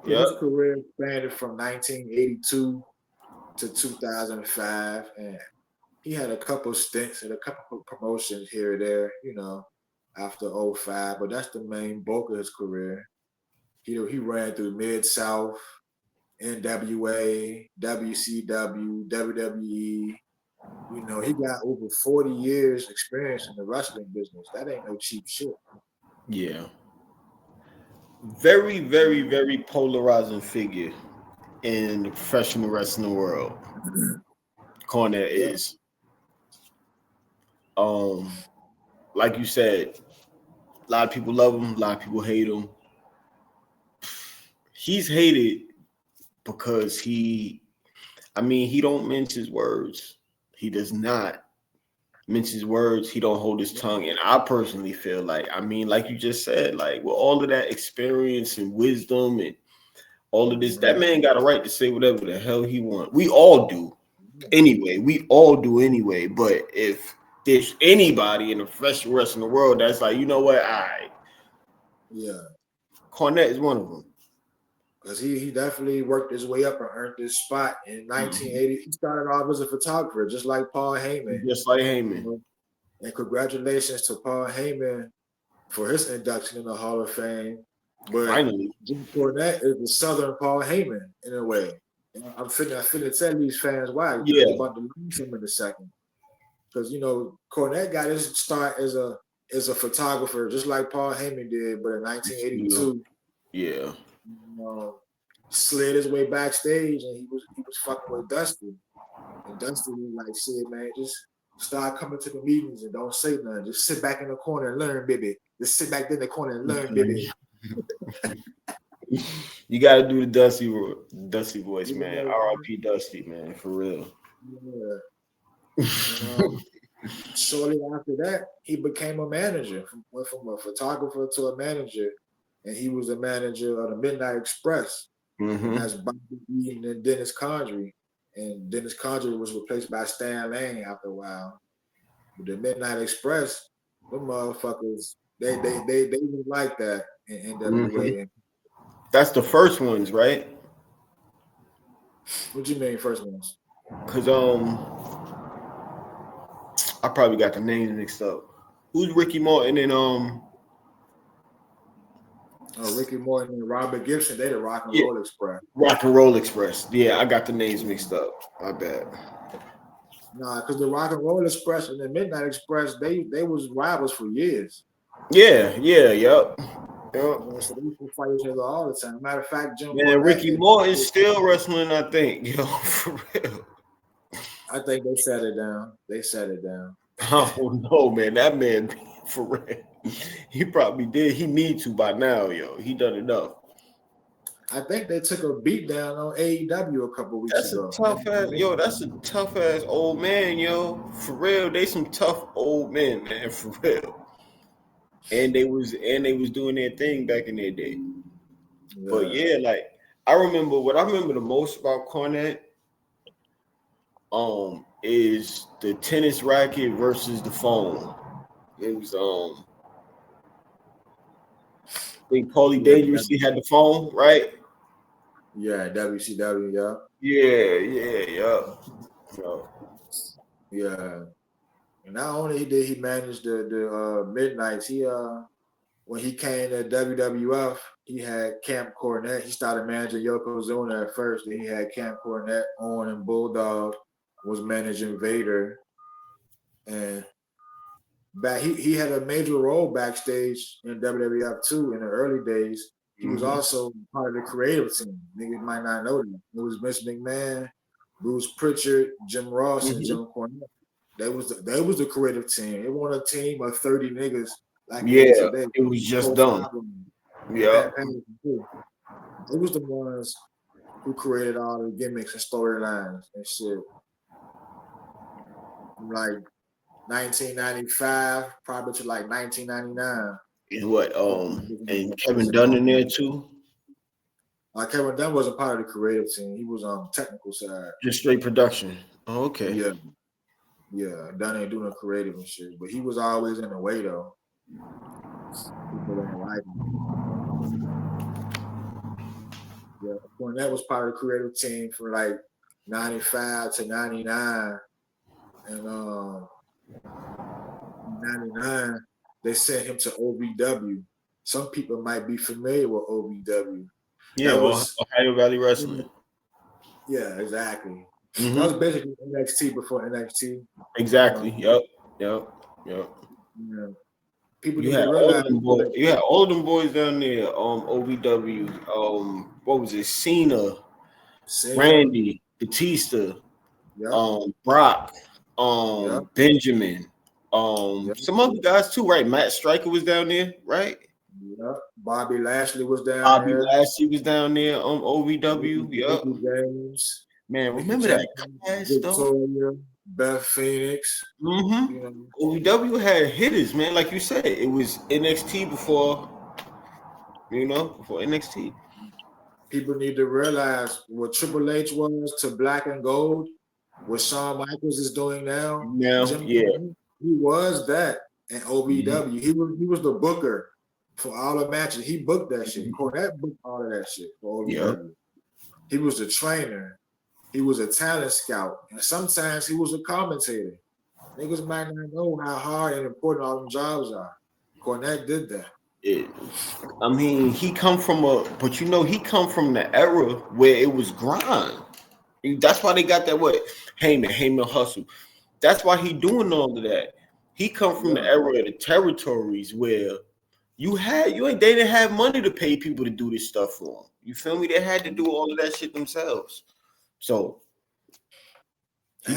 Yep. His career spanned from 1982 to 2005, and he had a couple stints and a couple promotions here or there, after '05. But that's the main bulk of his career. He ran through Mid South, NWA, WCW, WWE. He got over 40 years experience in the wrestling business. That ain't no cheap shit. Yeah. Very, very, very polarizing figure in the professional wrestling world. Cornette Yeah, is. Um, like you said, a lot of people love him, a lot of people hate him. He's hated because he don't mince his words. He does not mince his words. He don't hold his tongue. And I personally feel like, like you just said, like with all of that experience and wisdom and all of this, that man got a right to say whatever the hell he wants. We all do anyway. We all do anyway. But if there's anybody in the professional wrestling world that's like, you know what, yeah. Cornette is one of them. Because he definitely worked his way up and earned this spot in Mhm. 1980. He started off as a photographer, just like Paul Heyman. Just like You Heyman. know? And congratulations to Paul Heyman for his induction in the Hall of Fame. But Finally. Jim Cornette is the Southern Paul Heyman in a way. And I'm finna tell these fans why, because Yeah. they're about to learn something in a second. Because Cornette got his start as a photographer, just like Paul Heyman did, but in Yeah. 1982, Yeah. slid his way backstage and he was fucking with Dusty. And Dusty was like, shit, man, just start coming to the meetings and don't say nothing. Just sit back in the corner and learn, baby. Just sit back in the corner and learn, baby. You got to do the Dusty voice, man. R.I.P. Dusty, man, for real. Yeah. And shortly after that, he became a manager. Went from a photographer to a manager, and he was the manager of the Midnight Express, and that's Bobby Eaton and Dennis Condrey. And Dennis Condrey was replaced by Stan Lane after a while. But the Midnight Express, them motherfuckers, they was like that in NWA. That's the first ones, right? What you mean first ones? Cause I probably got the names mixed up. Who's Ricky Martin and Ricky Morton and Robert Gibson, they the Rock and Roll Express. Rock and Roll Express. Yeah, I got the names mixed up. My bad. Nah, because the Rock and Roll Express and the Midnight Express, they was rivals for years. Yep. So they used to fight each other all the time. Matter of fact, Ricky Morton's still wrestling, I think. Yo, for real. I think they set it down. Oh no, man. That man, for real. He probably did. He need to by now, yo. He done enough. I think they took a beat down on AEW a couple weeks ago. That's a tough ass old man, yo. For real. They some tough old men, man, for real. And they was doing their thing back in their day. Yeah. But yeah, like what I remember the most about Cornette is the tennis racket versus the phone. It was I think Paulie Dangerously had the phone, right? Yeah, WCW, yeah. And not only did he manage the Midnights, he when he came to WWF, he had Camp Cornette. He started managing Yokozuna at first. Then he had Camp Cornette, Owen and Bulldog was managing Vader. And he had a major role backstage in WWF too in the early days. He was also part of the creative team. Niggas might not know that. It was Vince McMahon, Bruce Pritchard, Jim Ross, and Jim Cornette. That was the creative team. It wasn't a team of 30 niggas like it is today. It was just done. Yeah. It was the ones who created all the gimmicks and storylines and shit. Like 1995, probably to like 1999. And what? And Kevin Dunn in there too. Kevin Dunn wasn't part of the creative team. He was on technical side. Just straight production. Oh, okay. Yeah. Dunn ain't doing the creative and shit, but he was always in the way though. People didn't like him. Yeah, Cornette was part of the creative team from like 95 to 99, and 99 they sent him to OVW. Some people might be familiar with OVW. Yeah, Ohio Valley Wrestling. Yeah, exactly. That was basically NXT before NXT. Exactly. Yep. Yeah. People you had all of them boys down there. OVW. What was it? Cena. Randy, Batista. Brock. Benjamin. Some other guys too, right? Matt Stryker was down there, right? Yeah. Bobby Lashley was down there. Bobby Lashley was down there on OVW. Yep. Man, remember that Victoria, Beth Phoenix. OVW had hitters, man. Like you said, it was NXT before NXT. People need to realize what Triple H was to Black and Gold, what Shawn Michaels is doing now. He was that in OVW. He was the booker for all the matches. He booked that shit. Cornette booked all of that shit for OVW. He was the trainer. He was a talent scout. And sometimes he was a commentator. Niggas might not know how hard and important all them jobs are. Cornette did that. He come from the era where it was grind. That's why they got that Heyman hustle. That's why he doing all of that. He come from the era of the territories where they didn't have money to pay people to do this stuff for them. You feel me? They had to do all of that shit themselves. So he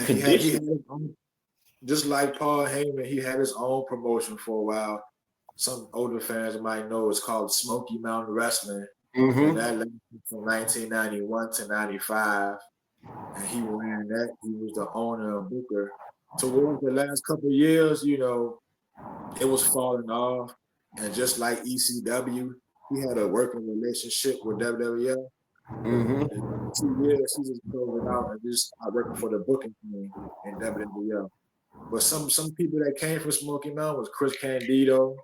just like Paul Heyman, he had his own promotion for a while. Some older fans might know it's called Smoky Mountain Wrestling. and Mm-hmm. that lasted from 1991 to 95. And he ran that. He was the owner of Booker. Towards the last couple of years, it was falling off. And just like ECW, he had a working relationship with WWF. But in Mm-hmm. 2 years, he just pulled it out and just started working for the booking team in WWF. But some people that came from Smoky Mountain was Chris Candido,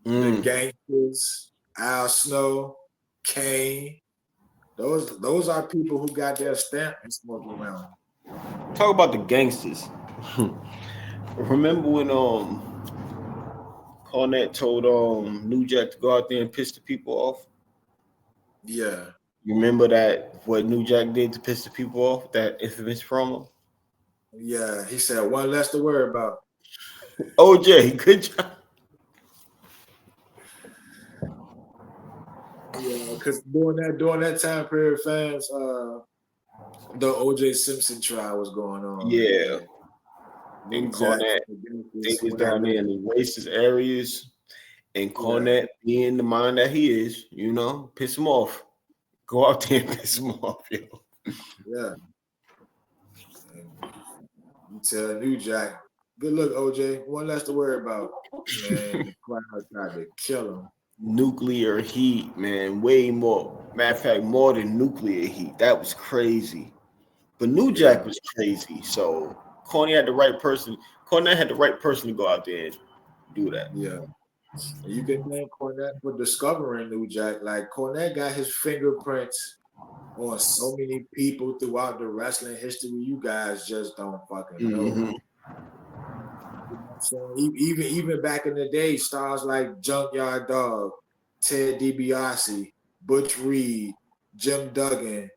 the Mm. Gangsters, Al Snow, Kane. Those are people who got their stamp in Smoky Mountain. Talk about the gangsters. Remember when Cornette told New Jack to go out there and piss the people off? Yeah, You remember that what New Jack did to piss the people off? That infamous promo? yeah. He said one less to worry about. OJ, good job. Yeah, because during that time period, fans, the OJ Simpson trial was going on, Yeah. and New And Jack Cornette, from the they Gangsters was went out down there. there in the racist areas. And Yeah, Cornette, being the man that he is, piss him off. Go out there and piss him off, yo. yeah. And you tell New Jack, good look, OJ, one less to worry about. Man, the crowd tried to kill him. Nuclear heat, man. Way more. Matter of fact, more than nuclear heat. That was crazy. But New Yeah, Jack was crazy. So Corny had the right person. Cornette had the right person to go out there and do that. yeah. And you can thank Cornette for discovering New Jack. Like Cornette got his fingerprints on so many people throughout the wrestling history. You guys just don't fucking know. Mm-hmm. You know what I'm saying? Even back in the day, stars like Junkyard Dog, Ted DiBiase, Butch Reed, Jim Duggan,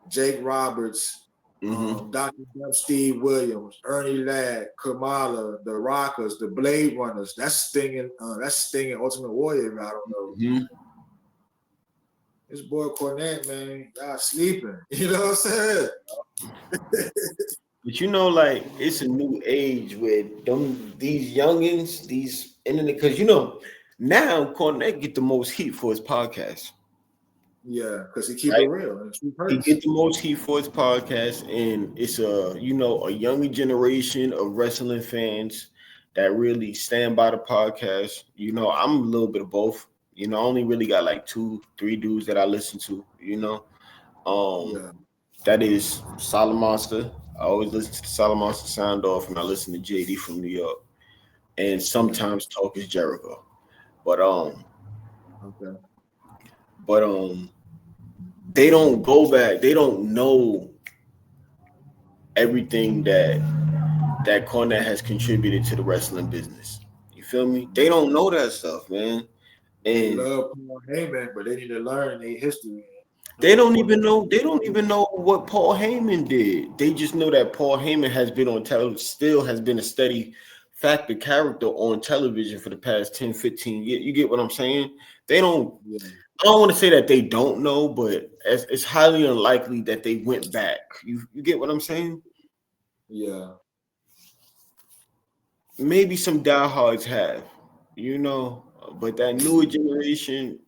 Jake Roberts, Mm-hmm. Dr. Dub Steve Williams, Ernie Ladd, Kamala, the Rockers, the Blade Runners. That's Stinging Ultimate Warrior. I don't know. Mm-hmm. This boy Cornette, man, y'all sleeping. You know what I'm saying? But like it's a new age with these youngins, these internet, because now Cornette get the most heat for his podcast, Yeah, because he keep it right? real and keep He hurts. get the most heat for his podcast, and it's a younger generation of wrestling fans that really stand by the podcast. I'm a little bit of both. I only really got like 2, 3 dudes that I listen to. Um, Yeah, that is Solid Monster. I always listen to the Solid Monster sound off, and I listen to JD from New York, and yeah. sometimes Talk is Jericho. But um, Okay. but they don't go back. They don't know everything that Cornette has contributed to the wrestling business. You feel me? They Yeah. don't know that stuff, man. They And love Paul Heyman, but they need to learn their history. Know they what don't even Cornette know. They don't even know what Paul Heyman did. They just know that Paul Heyman has been on television, still has been a steady factor character on television for the past 10, 15 years. You get what I'm saying? They don't. Yeah, I don't want to say that they don't know, but it's highly unlikely that they went back. You get what I'm saying? yeah, Maybe some diehards have, you know, but that newer generation,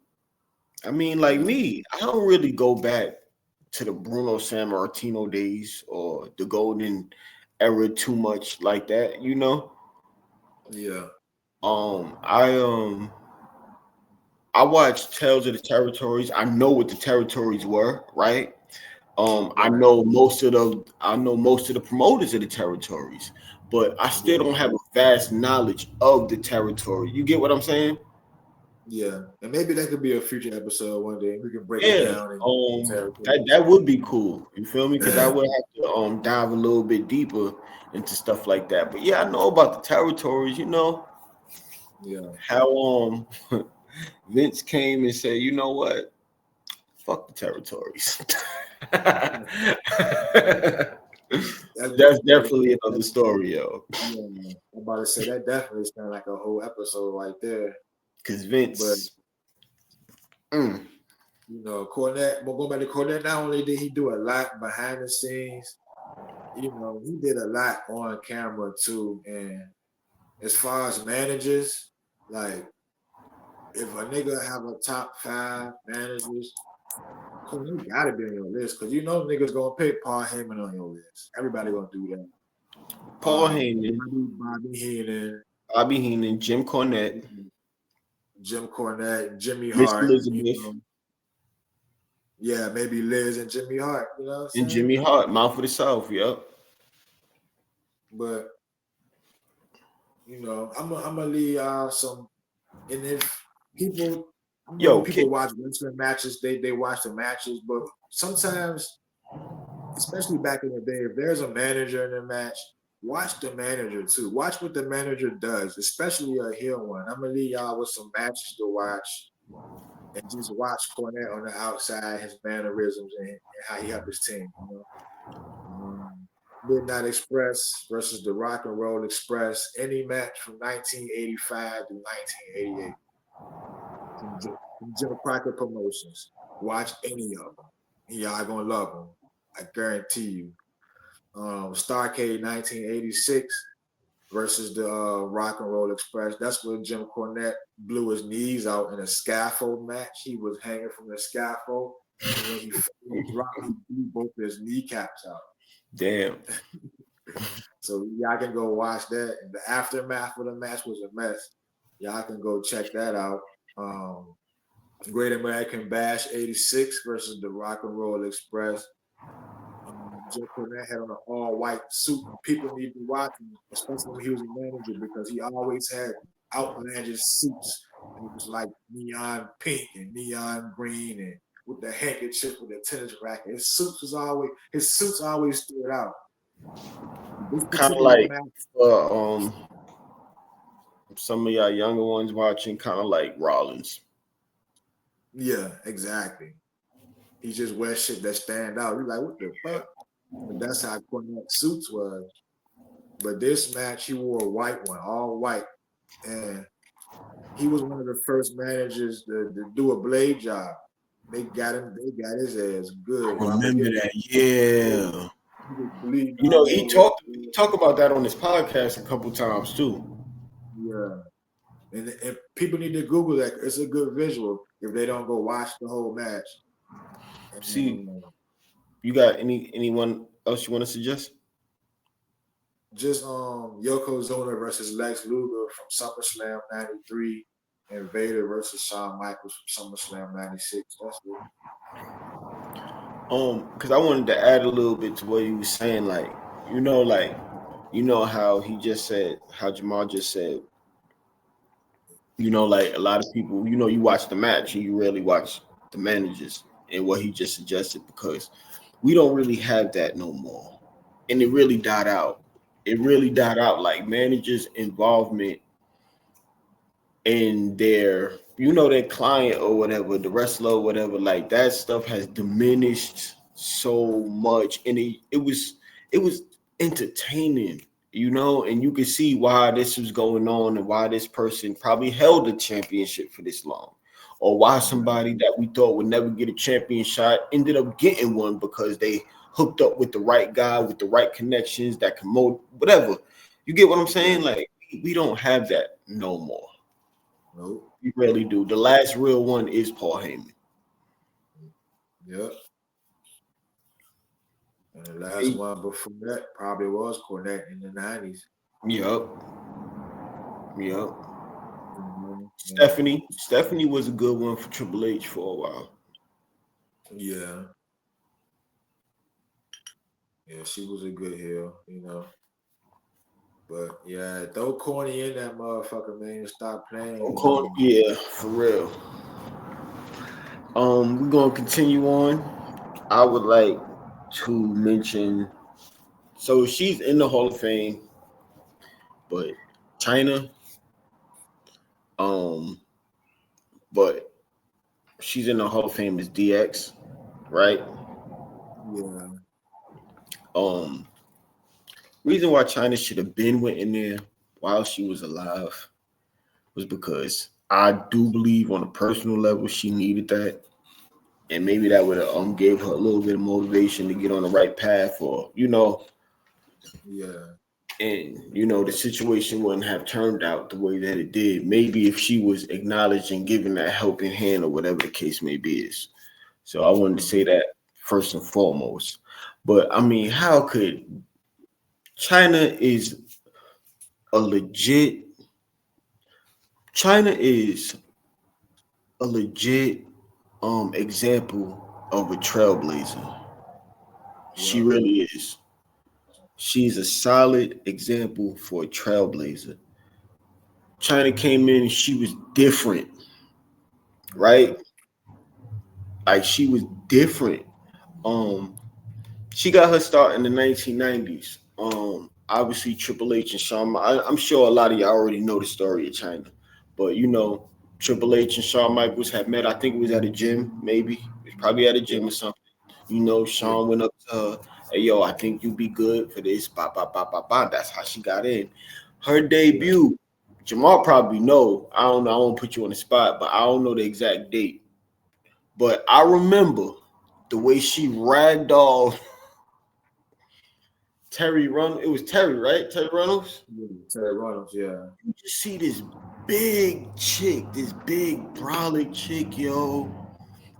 I mean, like yeah, me, I don't really go back to the Bruno Sammartino days or the golden era too much like that. yeah, Um, I um I watched Tales of the Territories. I know what the territories were, right? right. I know most of the promoters of the territories, but I still Yeah, don't have a vast knowledge of the territory. You get what I'm saying? yeah. And maybe that could be a future episode one day. We can break it Yeah. down in That territories. that would be cool. You feel me? Because I would have to dive a little bit deeper into stuff like that. But yeah, I know about the territories. Yeah. How Vince came and said, you know what? Fuck the territories. That's That's definitely, definitely that, another story, yo. yeah. I'm about to say that definitely sounds like a whole episode right there. Because But Vince, mm, Cornette, but going back to Cornette, not only did he do a lot behind the scenes, he did a lot on camera too. And as far as managers, like if a nigga have a top 5 managers, Cool, you gotta be on your list because you know niggas gonna pick Paul Heyman on your list. Everybody gonna do that. Paul Heyman, Bobby Heenan, Bobby Heenan, Jim Cornette, Jim Cornette, Jimmy Miss Hart. You Elizabeth, know, yeah, maybe Liz and Jimmy Hart. You know what I'm and saying? Jimmy Hart, Mouth of the South. Yep. But you know, I'm gonna leave some. And if people, I know Yo, when people watch wrestling matches, they watch the matches, but sometimes, especially back in the day, if there's a manager in the match, watch the manager too. Watch what the manager does, especially a heel one. I'm gonna leave y'all with some matches to watch, and just watch Cornette on the outside, his mannerisms, and how he helped his team. You know, Midnight Express versus the Rock and Roll Express, any match from 1985 to 1988 from Jim Crockett Promotions. Watch any of them. Y'all gonna love them. I guarantee you. Starcade 1986 versus the Rock and Roll Express. That's where Jim Cornette blew his knees out in a scaffold match. He was hanging from the scaffold, and when he dropped, he blew both his kneecaps out. damn. So y'all can go watch that. And the aftermath of the match was a mess. Y'all can go check that out. Great American Bash 86 versus the Rock and Roll Express. Jim Cornette had on an all-white suit. People need to watch him, especially when he was a manager, because he always had outlandish suits. And it was like neon pink and neon green and with the handkerchief with the tennis racket. His suits always stood out. This Kind of particular like match, some of y'all younger ones watching, kind of like Rollins. yeah, exactly. He just wears shit that stand out. You're like, what the fuck? But that's how Cornette's suits was. But this match, he wore a white one, all white. And he was one of the first managers to do a blade job. They got his ass good. I remember that, yeah. He was bleeding You know, all he over. talk about that on his podcast a couple times too. Yeah. And people need to Google that. It's a good visual if they don't go watch the whole match. See, you got anyone else you want to suggest? Just Yokozuna versus Lex Luger from SummerSlam '93, and Vader versus Shawn Michaels from SummerSlam '96. That's it. Because I wanted to add a little bit to what you was saying, like how he just said, how Jamal just said, like a lot of people, you watch the match and you rarely watch the managers and what he just suggested, because we don't really have that no more. And it really died out. Like managers' involvement in their client or whatever, the wrestler or whatever, like that stuff has diminished so much. And it was entertaining, and you can see why this was going on and why this person probably held the championship for this long, or why somebody that we thought would never get a champion shot ended up getting one because they hooked up with the right guy with the right connections that can whatever. You get what I'm saying? Like we don't have that no more. Nope. We really do. The last real one is Paul Heyman. Yep. And the last one before that probably was Cornette in the '90s. Yep. Mm-hmm. Stephanie was a good one for Triple H for a while. Yeah. Yeah, she was a good heel, But yeah, throw Corny in that motherfucker, man, and stop playing. Yeah, for real. We're gonna continue on. I would like to mention, so she's in the Hall of Fame, but China, but she's in the Hall of Fame as DX, right? Yeah. Reason why China should have been went in there while she was alive was because I do believe on a personal level she needed that, and maybe that would have gave her a little bit of motivation to get on the right path, or Yeah. And the situation wouldn't have turned out the way that it did. Maybe if she was acknowledged and given that helping hand or whatever the case may be is. So I wanted to say that first and foremost. But I mean, how could China is a legit China is a legit example of a trailblazer. She Yeah. really is. She's a solid example for a trailblazer. China came in, she was different, Yeah. right? Like she was different. Um, she got her start in the 1990s. Obviously Triple H and Shawn. I'm sure a lot of y'all already know the story of China, but you know, Triple H and Shawn Michaels had met. I think it was at a gym, maybe. It was probably at a gym Yeah. or something. You know, Yeah. Shawn went up to her, hey yo, I think you be good for this. Ba ba ba ba ba. That's how she got in. Her Yeah. debut, Jamal probably know. I don't know. I won't put you on the spot, but I don't know the exact date. But I remember the way she ragdolled Terry Run. It was Terry, right? Terry Reynolds. Yeah. Terry Reynolds. Yeah. You just see this big chick, this big brolic chick, yo,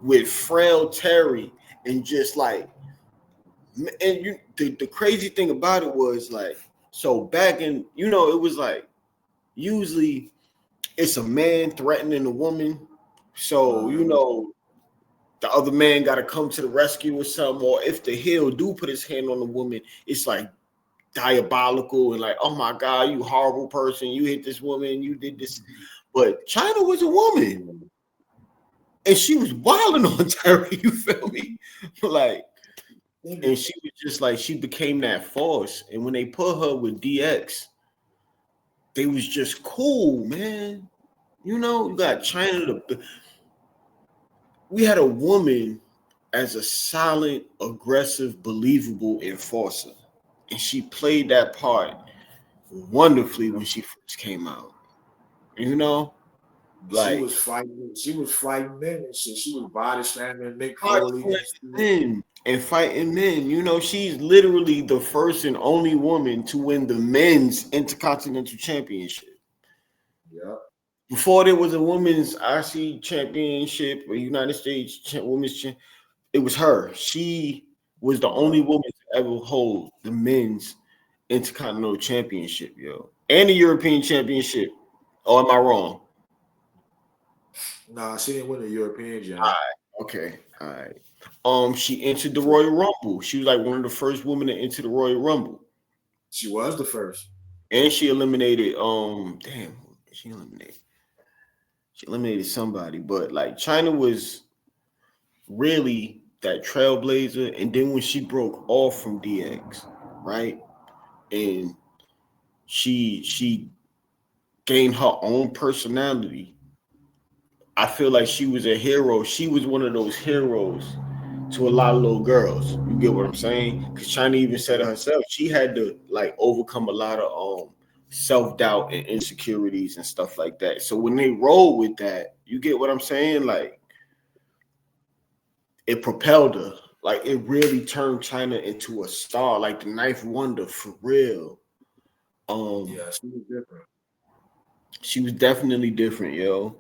with frail Terry, and just like, and the crazy thing about it was like, so back in, it was like usually it's a man threatening a woman, so Uh-huh. the other man got to come to the rescue or something, or if the heel do put his hand on the woman, it's like diabolical and like, oh my God, you horrible person, you hit this woman, you did this. But China was a woman and she was wilding on Terry, you feel me? Like, and she was just like, she became that force. And when they put her with DX, they was just cool, man. You got China. We had a woman as a solid, aggressive, believable enforcer. And she played that part wonderfully when she first came out. You know, She like was fighting. She was fighting men and shit. She was body slamming Mick fighting Foley and shit. men and fighting men. She's literally the first and only woman to win the men's intercontinental championship. Yeah. Before there was a women's IC championship or United States women's it was her. She was the Yeah. only woman to ever hold the men's intercontinental championship, yo, and the European championship. Oh, am I wrong? Nah, she didn't win the European All Jam. right. Okay. All right. She entered the Royal Rumble. She was like one of the first women to enter the Royal Rumble, She was the first. and she eliminated. Damn, she eliminated. She eliminated somebody, but like China was really that trailblazer. And then when she broke off from DX, right, and she gained her own personality. I feel like she was a hero. She was one of those heroes to a lot of little girls. You get what I'm saying? Because China even said it herself. She had to like overcome a lot of self doubt and insecurities and stuff like that. So when they roll with that, you get what I'm saying? Like it propelled her. Like it really turned China into a star, like the Ninth Wonder for real. Um, Yeah, she was different. she was definitely different, yo.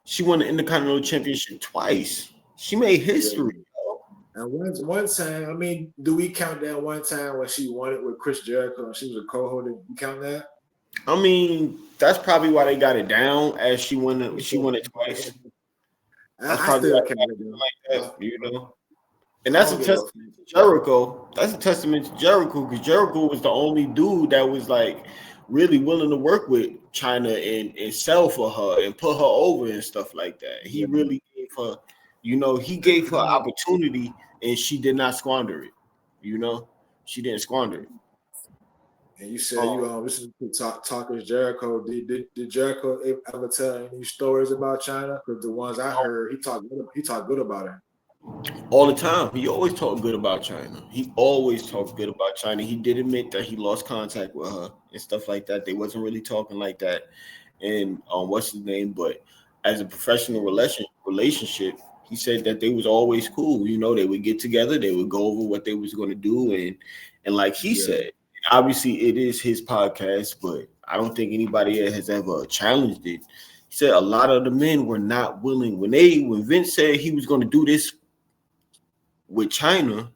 She won the Intercontinental Championship twice. She made Yeah. history. And one time, I mean, do we count that one time when she won it with Chris Jericho and she was a co-holder? You count that? I mean, that's probably why they got it down as she won it. She won it twice. That's I probably why still they count got it it though. like that. And I that's a don't give a testament to Jericho. That's a testament to Jericho because Jericho was the only dude that was like really willing to work with China and sell for her and put her over and stuff like that. He yeah. really gave her, he gave her opportunity and she did not squander it. You know, she didn't squander it. And you said Um, you this is talkers Jericho. Did Jericho ever tell any stories about China? Because the ones I heard, he talked good about her. all the time. He always talked good about China. He always talked good about China. He did admit that he lost contact with her and stuff like that. They wasn't really talking like that. And what's his name? But as a professional relationship, he said that they was always cool. They would get together, they would go over what they was going to do, and like he Yeah, said, obviously it is his podcast, but I don't think anybody has ever challenged it. He said a lot of the men were not willing when Vince said he was going to do this with China,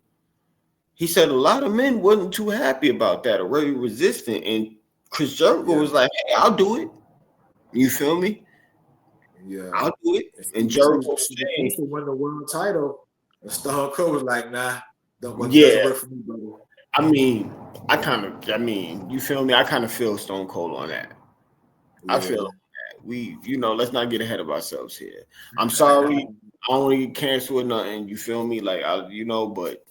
he said a lot of men wasn't too happy about that or very resistant. And Chris Jericho was like, "Hey, I'll do it." You feel me? Yeah. I'll do it. And And she Jericho was saying, supposed to win the world title, and Stone Cold was like, "Nah, doesn't "Yeah." work for me, brother." I mean, you feel me? I kind of feel Stone Cold on that. I feel Yeah. that. Let's not get ahead of ourselves here. I'm sorry. I don't want to get canceled or nothing. You feel me? Like, but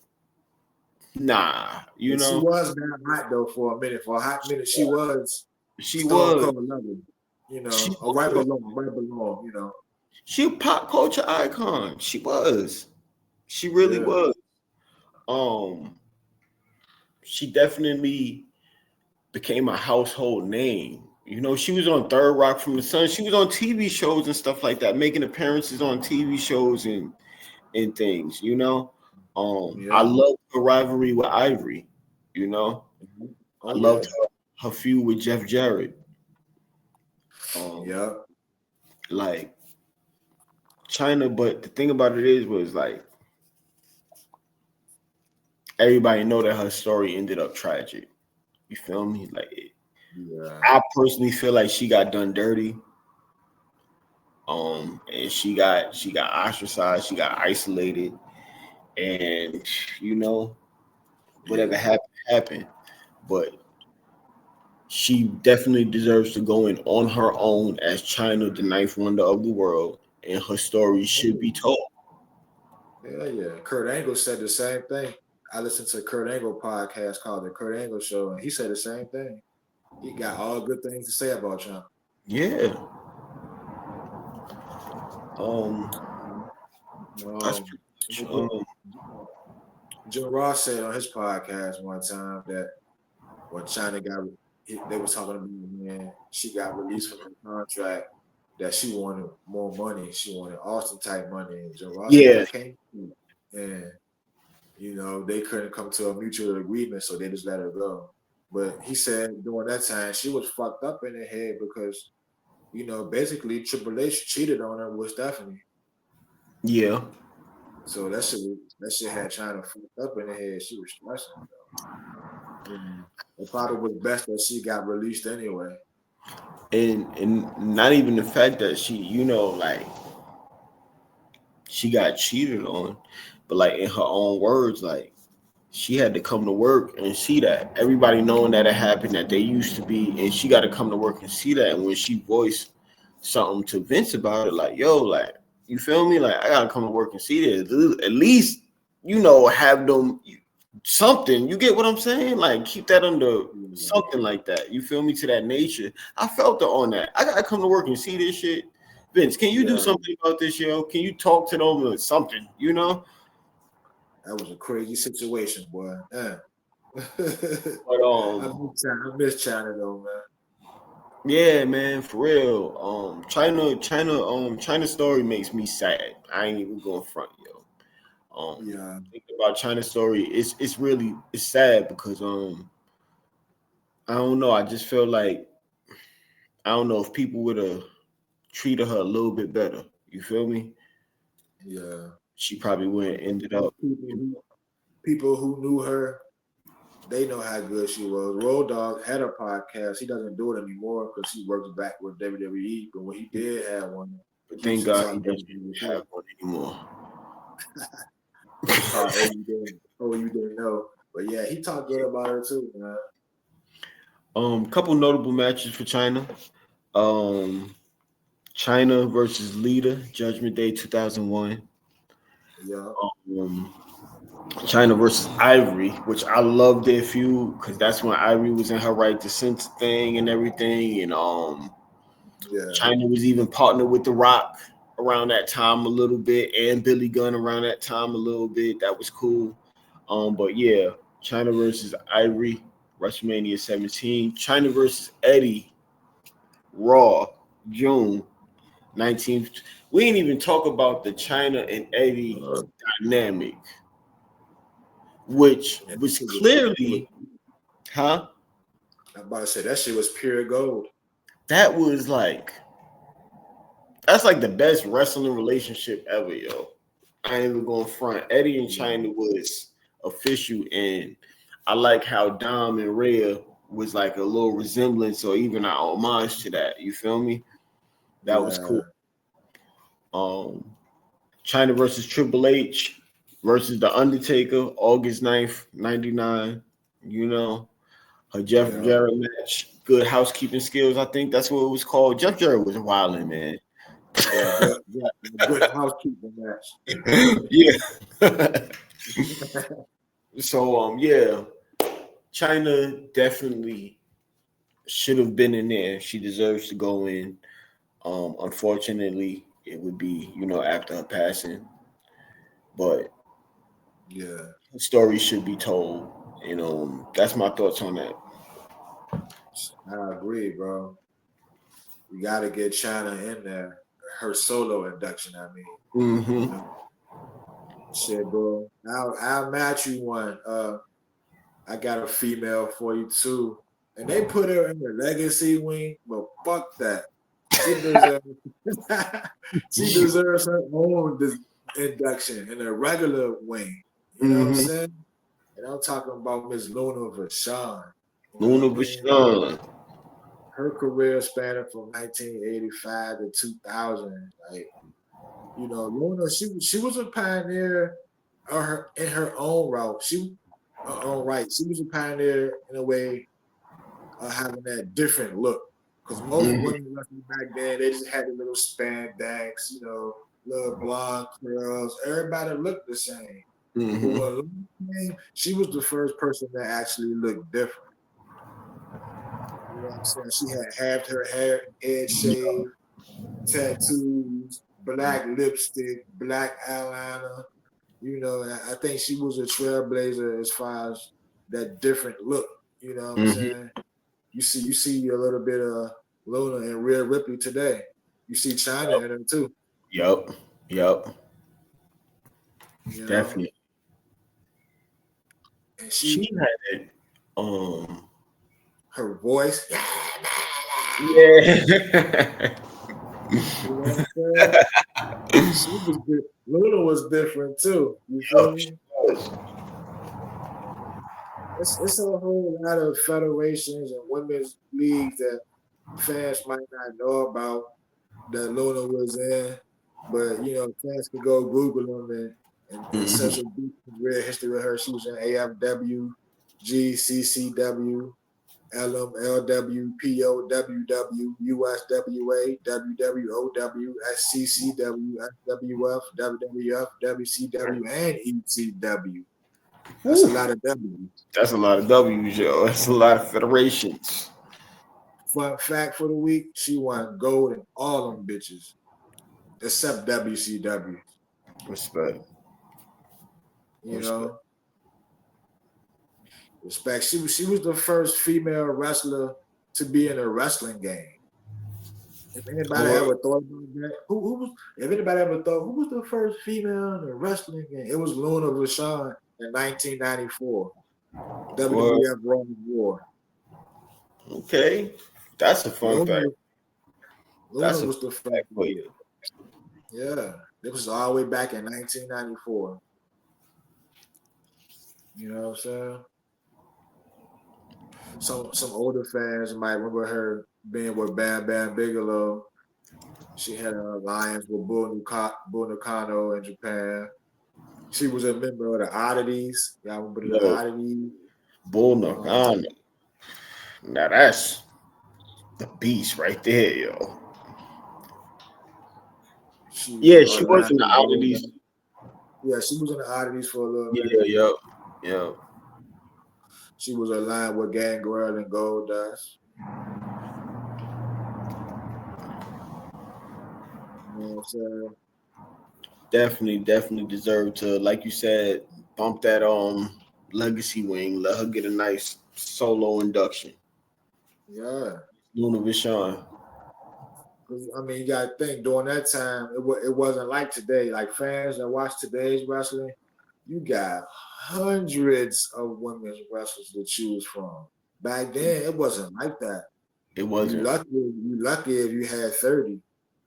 nah, But she was that hot though for a minute. For a hot minute, she was she Stone was. Cold level. She Or right was. below, right below. She a pop culture icon. She was. She really Yeah. was. Um, she definitely became a household name. She was on Third Rock from the Sun. She was on TV shows and stuff like that, making appearances on TV shows and things. I Yeah. loved her rivalry with Ivory. You know, Oh I yeah. loved her feud with Jeff Jarrett. Yeah. Like China, but the thing about it was like everybody know that her story ended up tragic. You feel me? Like Yeah. I personally feel like she got done dirty. And she got ostracized, she got isolated, and whatever Yeah. happened. But she definitely deserves to go in on her own as China, the ninth wonder of the world, and her story should be told. Yeah. Kurt Angle said the same thing. I listened to Kurt Angle podcast called the Kurt Angle Show, and he said the same thing. He got all good things to say about Trump. Yeah. Um, that's Um, pretty much, Jim Ross said on his podcast one time that when China they was talking about when she got released from the contract, that she wanted more money. She wanted Austin type money. And Jim Ross said, yeah, I can't. And, they couldn't come to a mutual agreement, so they just let her go. But he said during that time, she was fucked up in her head because, basically Triple H cheated on her with Stephanie. yeah. So that shit had China fucked up in her head. She was stressing. It probably was best that she got released anyway. And not even the fact that like she got cheated on, but like in her own words, like she had to come to work and see that everybody knowing that it happened, that they used to be, and she got to come to work and see that. And when she voiced something to Vince about it, like, yo, like, you feel me? Like, I gotta come to work and see this. At least, have them something. You get what I'm saying? Like, keep that under something like that. You feel me? To that nature. I felt it on that. I gotta come to work and see this shit. Vince, can you do something about this, yo? Can you talk to them or something? That was a crazy situation, boy. Yeah. But I miss China though, man. yeah, man, for real. China story makes me sad. I ain't even going front, yo. Yeah. Thinking about China's story, it's sad because I don't know. I just feel like I don't know if people would have treated her a little bit better. You feel me? Yeah. She probably wouldn't ended up. People who knew her, they know how good she was. Road Dogg had a podcast. He doesn't do it anymore because he works back with WWE. But when he did have one, But he used thank to God he talk doesn't WWE have too. one anymore. It's called You Didn't Know. But yeah, he talked good about her too, man. Couple notable matches for China. Um, China versus Lita, Judgment Day 2001. Yeah. Um, China versus Ivory, which I love their feud because that's when Ivory was in her right to censor thing and everything. And Yeah. China was even partnered with The Rock around that time a little bit, and Billy Gunn around that time a little bit. That was cool. But yeah, China versus Ivory, WrestleMania 17. China versus Eddie, Raw, June 19th. We ain't even talk about the China and Eddie dynamic, which was clearly, huh? I'm about to say that shit was pure gold. That was like, that's like the best wrestling relationship ever, yo. I ain't even going front. Eddie and China was official, and I like how Dom and Rhea was like a little resemblance or even an homage to that. You feel me? That was Yeah, cool. China versus Triple H versus The Undertaker, August 9th, 99. You know, her Jeff yeah, Jarrett match, good housekeeping skills. I think that's what it was called. Jeff Jarrett was wilding, man. yeah, good housekeeping match. Yeah. So yeah, China definitely should have been in there. She deserves to go in. Unfortunately, it would be, after her passing. But Yeah, the story should be told. That's my thoughts on that. I agree, bro. You got to get China in there. Her solo induction, I mean, you Mm-hmm. know, shit, bro. I'll match you one. I got a female for you too, and they put her in the legacy wing, but fuck that. She deserves. She deserves her own induction in a regular wing. You know what I'm Mm-hmm. saying? And I'm talking about Miss Luna Vachon. You know Luna what I mean? Vachon. Her career spanning from 1985 to 2000. Like, Luna, she was a pioneer in her own route. Her own right. She was a pioneer in a way of having that different look. Because most Mm-hmm. women back then, they just had the little spandex, little blonde curls. Everybody looked the same. But Mm-hmm. when Luna came, she was the first person that actually looked different. You know what I'm saying? She had halved her hair, head shaved, tattoos, black lipstick, black eyeliner. And I think she was a trailblazer as far as that different look. You know what I'm Mm-hmm. saying? You see a little bit of Luna and Rhea Ripley today. You see China in them too. Yep. Yep. You know, Definitely. and She had it. her voice. Yeah. You know what I'm saying? She was good. Luna was different too. You feel Yup, she me? was. It's a whole lot of federations and women's leagues that fans might not know about that Luna was in, but fans can go Google them and Mm-hmm. such a deep career history of her. She was in AFW, GCCW, LMLW, POWW, USWA, WWOW, SCCW, SWF, WWF, WCW, and ECW. That's a Whew. lot of W's. That's a lot of W's, yo. That's a lot of federations. Fun fact for the week, she won gold in all them bitches, except WCW. Respect. You Respect. know, respect. She was the first female wrestler to be in a wrestling game. If anybody Well, ever thought about that, who was? If anybody ever thought who was the first female in a wrestling game, it was Luna Vachon in 1994, well, WWF Raw War. okay. That's a fun Luna, fact. was- Luna That's a was fun the first fact to for do you. it. Yeah, it was all the way back in 1994. You know what I'm saying? Some older fans might remember her being with Bam Bam Bigelow. She had an alliance with Bull Nakano in Japan. She was a member of the Oddities. Y'all remember the Yo, Oddities? Bull Um, Nakano. Now that's the beast right there, yo. she was Yeah, she was aligned in the with oddities. Gold. Yeah, she was in the Oddities for a little Yeah, minute. yep, yep. She was aligned with Gangrel and Goldust. You know what I'm saying? Definitely deserve to, like you said, bump that legacy wing. Let her get a nice solo induction. Yeah. Luna Vachon. 'Cause, I mean, you got to think during that time, it wasn't like today. Like fans that watch today's wrestling, you got hundreds of women's wrestlers to choose from. Back then, it wasn't like that. It You wasn't. lucky, you lucky if you had 30,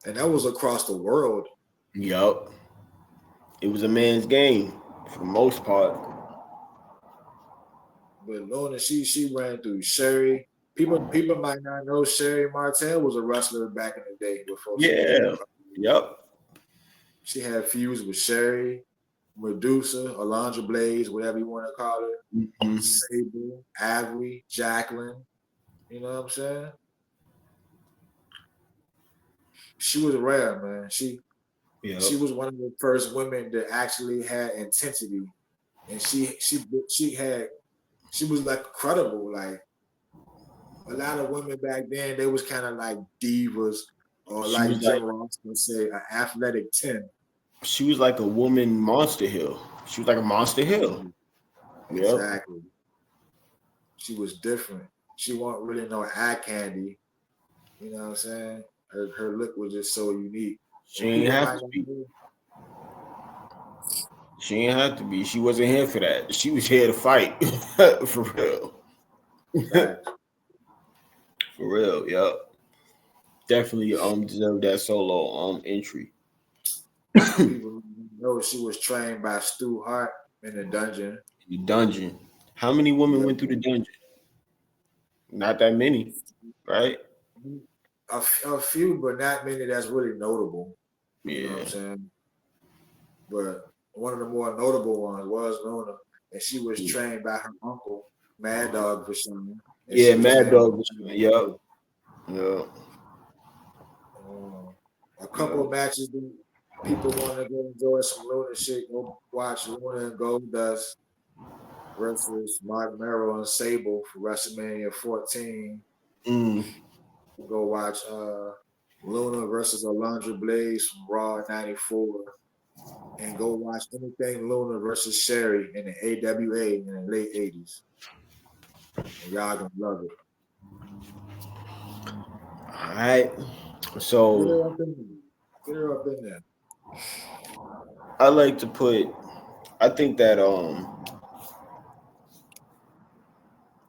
and that was across the world. Yup. It was a man's game for the most part. But Luna, she ran through Sherry. People might not know Sherry Martel was a wrestler back in the day before she became. Yeah. Yep. She had feuds with Sherry, Medusa, Alondra Blaze, whatever you want to call her, Mhm. Sable, Avery, Jacqueline. You know what I'm saying? She was rare, man. She Yep. was one of the first women that actually had intensity, and she was like credible. Like a lot of women back then, they was kind of like divas, or She was like Jim like Ross would say, an athletic 10. she was like a woman monster hill. She was like a monster hill. Exactly. Yep. Exactly. She was different. She wasn't really no eye candy. You know what I'm saying? Her look was just so unique, She and ain't people have might to not be. know She ain't have to be. She wasn't here for that. She was here to fight. For real. facts. For real. Yep. Definitely deserve that solo entry. People might not know she was trained by Stu Hart in the dungeon. The dungeon. How many women Yeah, went through the dungeon? Not that many, right? a few, but not many that's really notable. You know what I'm Yeah. saying? But one of the more notable ones was Luna, and she was trained by her uncle, Mad Dog Vashon, and Yeah, she was Mad trained Dog by was her yep. uncle. Yep. A couple Yep. of matches that people want to go enjoy some Luna shit. Go watch Luna and Goldust versus Mark Merrill and Sable for WrestleMania 14. Mm. Go watch Luna versus Alondra Blaze from Raw '94, and go watch anything Luna versus Sherry in the AWA in the late '80s. And y'all gonna love it. All right. Get So her up in there. Get her up in there. I like to put I think that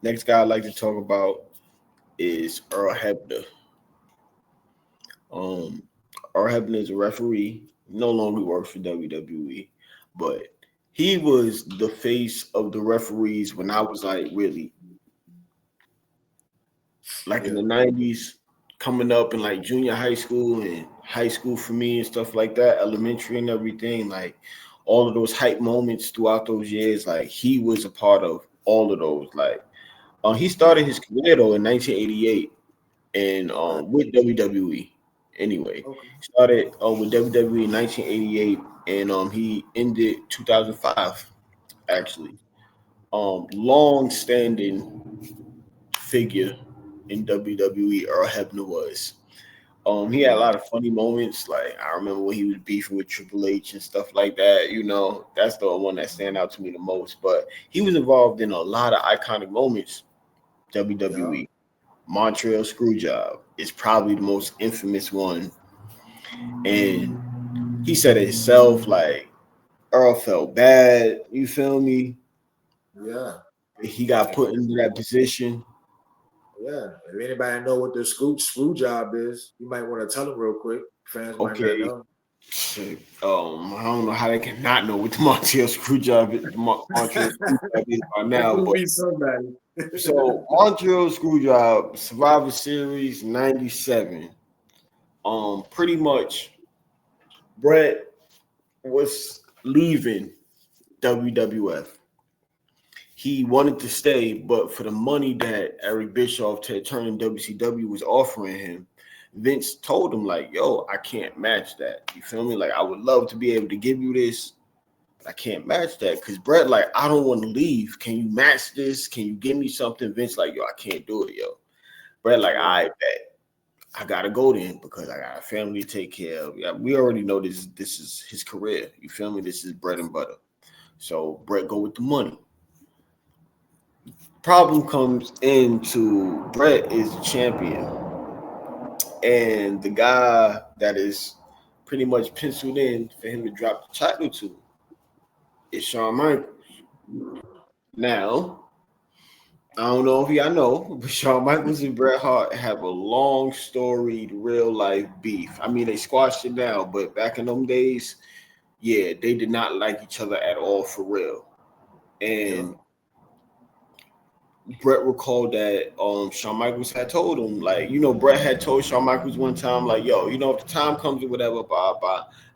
next guy I like to talk about is Earl Hebner. Um Earl Hebner is a referee, no longer works for WWE, but he was the face of the referees when I was like really like in Yeah, the 90s, coming up in like junior high school and high school for me and stuff like that, elementary and everything, like all of those hype moments throughout those years, like he was a part of all of those. Like he yeah. started his career though in 1988 and Okay. with WWE. Anyway, Okay. started with WWE in 1988 and he ended 2005 actually. Long standing figure in WWE, Earl Hebner was. He had a Yeah. lot of funny moments. Like I remember when he was beefing with Triple H and stuff like that. You know, that's the one that stand out to me the most. But he was involved in a lot of iconic moments. Yeah. WWE Montreal Screwjob is probably the most infamous one, and he said it himself. Like Earl felt bad. You feel me? Yeah. He got If put into that anybody, position. yeah. If anybody know what the screw job is, you might want to tell them real quick. Fans might not Okay, know. I don't know how they can not know what the Montreal Screwjob is, Montreal Screwjob is by It's now, gonna but be somebody. so Montreal Screwjob Survivor Series '97. Pretty much Brett was leaving WWF. He wanted to stay, but for the money that Eric Bischoff to turn WCW was offering him, Vince told him like, "Yo, I can't match that." You feel me? Like, I would love to be able to give you this, I can't match that because Brett, like, I don't want to leave. Can you match this? Can you give me something? Vince, like, yo, I can't do it, yo. Brett, like, Yeah. I bet I gotta go then because I got a family to take care of. Yeah, we already know this. This is his career. You feel me? This is bread and butter. So Brett go with the money. Problem comes into Brett is the champion, and the guy that is pretty much penciled in for him to drop the title to is Shawn Michaels. Now, I don't know if y'all know, but Shawn Michaels and Bret Hart have a long storied real life beef. I mean, they squashed it down, but back in them days, yeah, they did not like each other at all for real. Yeah. And Brett recalled that Shawn Michaels had told him, like, Brett had told Shawn Michaels one time, like, yo, if the time comes or whatever,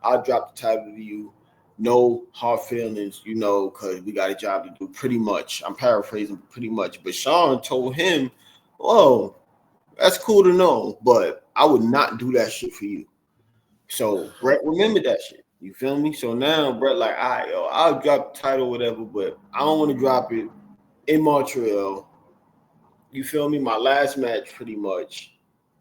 I'll drop the title to you. No hard feelings, because we got a job to do. Pretty much. I'm paraphrasing pretty much. But Shawn told him, oh, that's cool to know, but I would not do that shit for you. So Brett remembered that shit. You feel me? So now Brett like, all right, yo, I'll drop the title, whatever, but I don't want to drop it in Montreal. You feel me? My last match, pretty much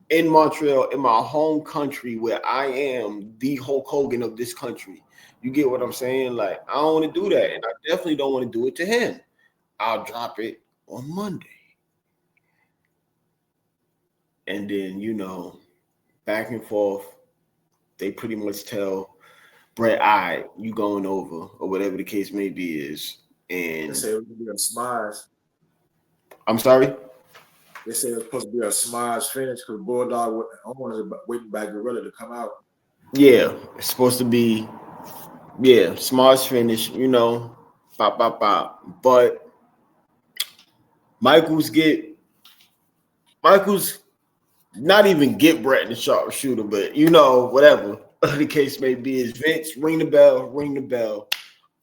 in Montreal, in my home country, where I am the Hulk Hogan of this country. You get what I'm saying? Like, I don't want to do that, and I definitely don't want to do it to him. I'll drop it on Monday, and then back and forth. They pretty much tell Brett, all right, you going over, or whatever the case may be is. They And say it was gonna be a smash. I'm sorry? They say it was supposed to be a smash finish because Bulldog was waiting by Gorilla to come out. Yeah, it's supposed to be, yeah, smash finish, pop, pop, pop. But Michaels not even get Brett in the sharpshooter, but whatever the case may be, is Vince, ring the bell, ring the bell.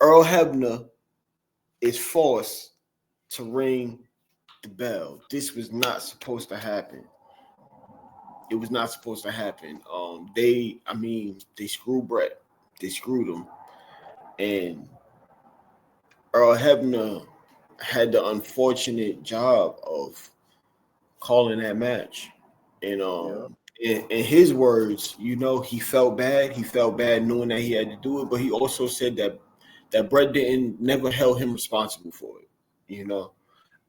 Earl Hebner is forced to ring the bell. This was not supposed to happen. It was not supposed to happen. They screwed Brett. They screwed him. And Earl Hebner had the unfortunate job of calling that match. And Yeah. in his words, he felt bad. He felt bad knowing that he had to do it, but he also said that Brett never held him responsible for it.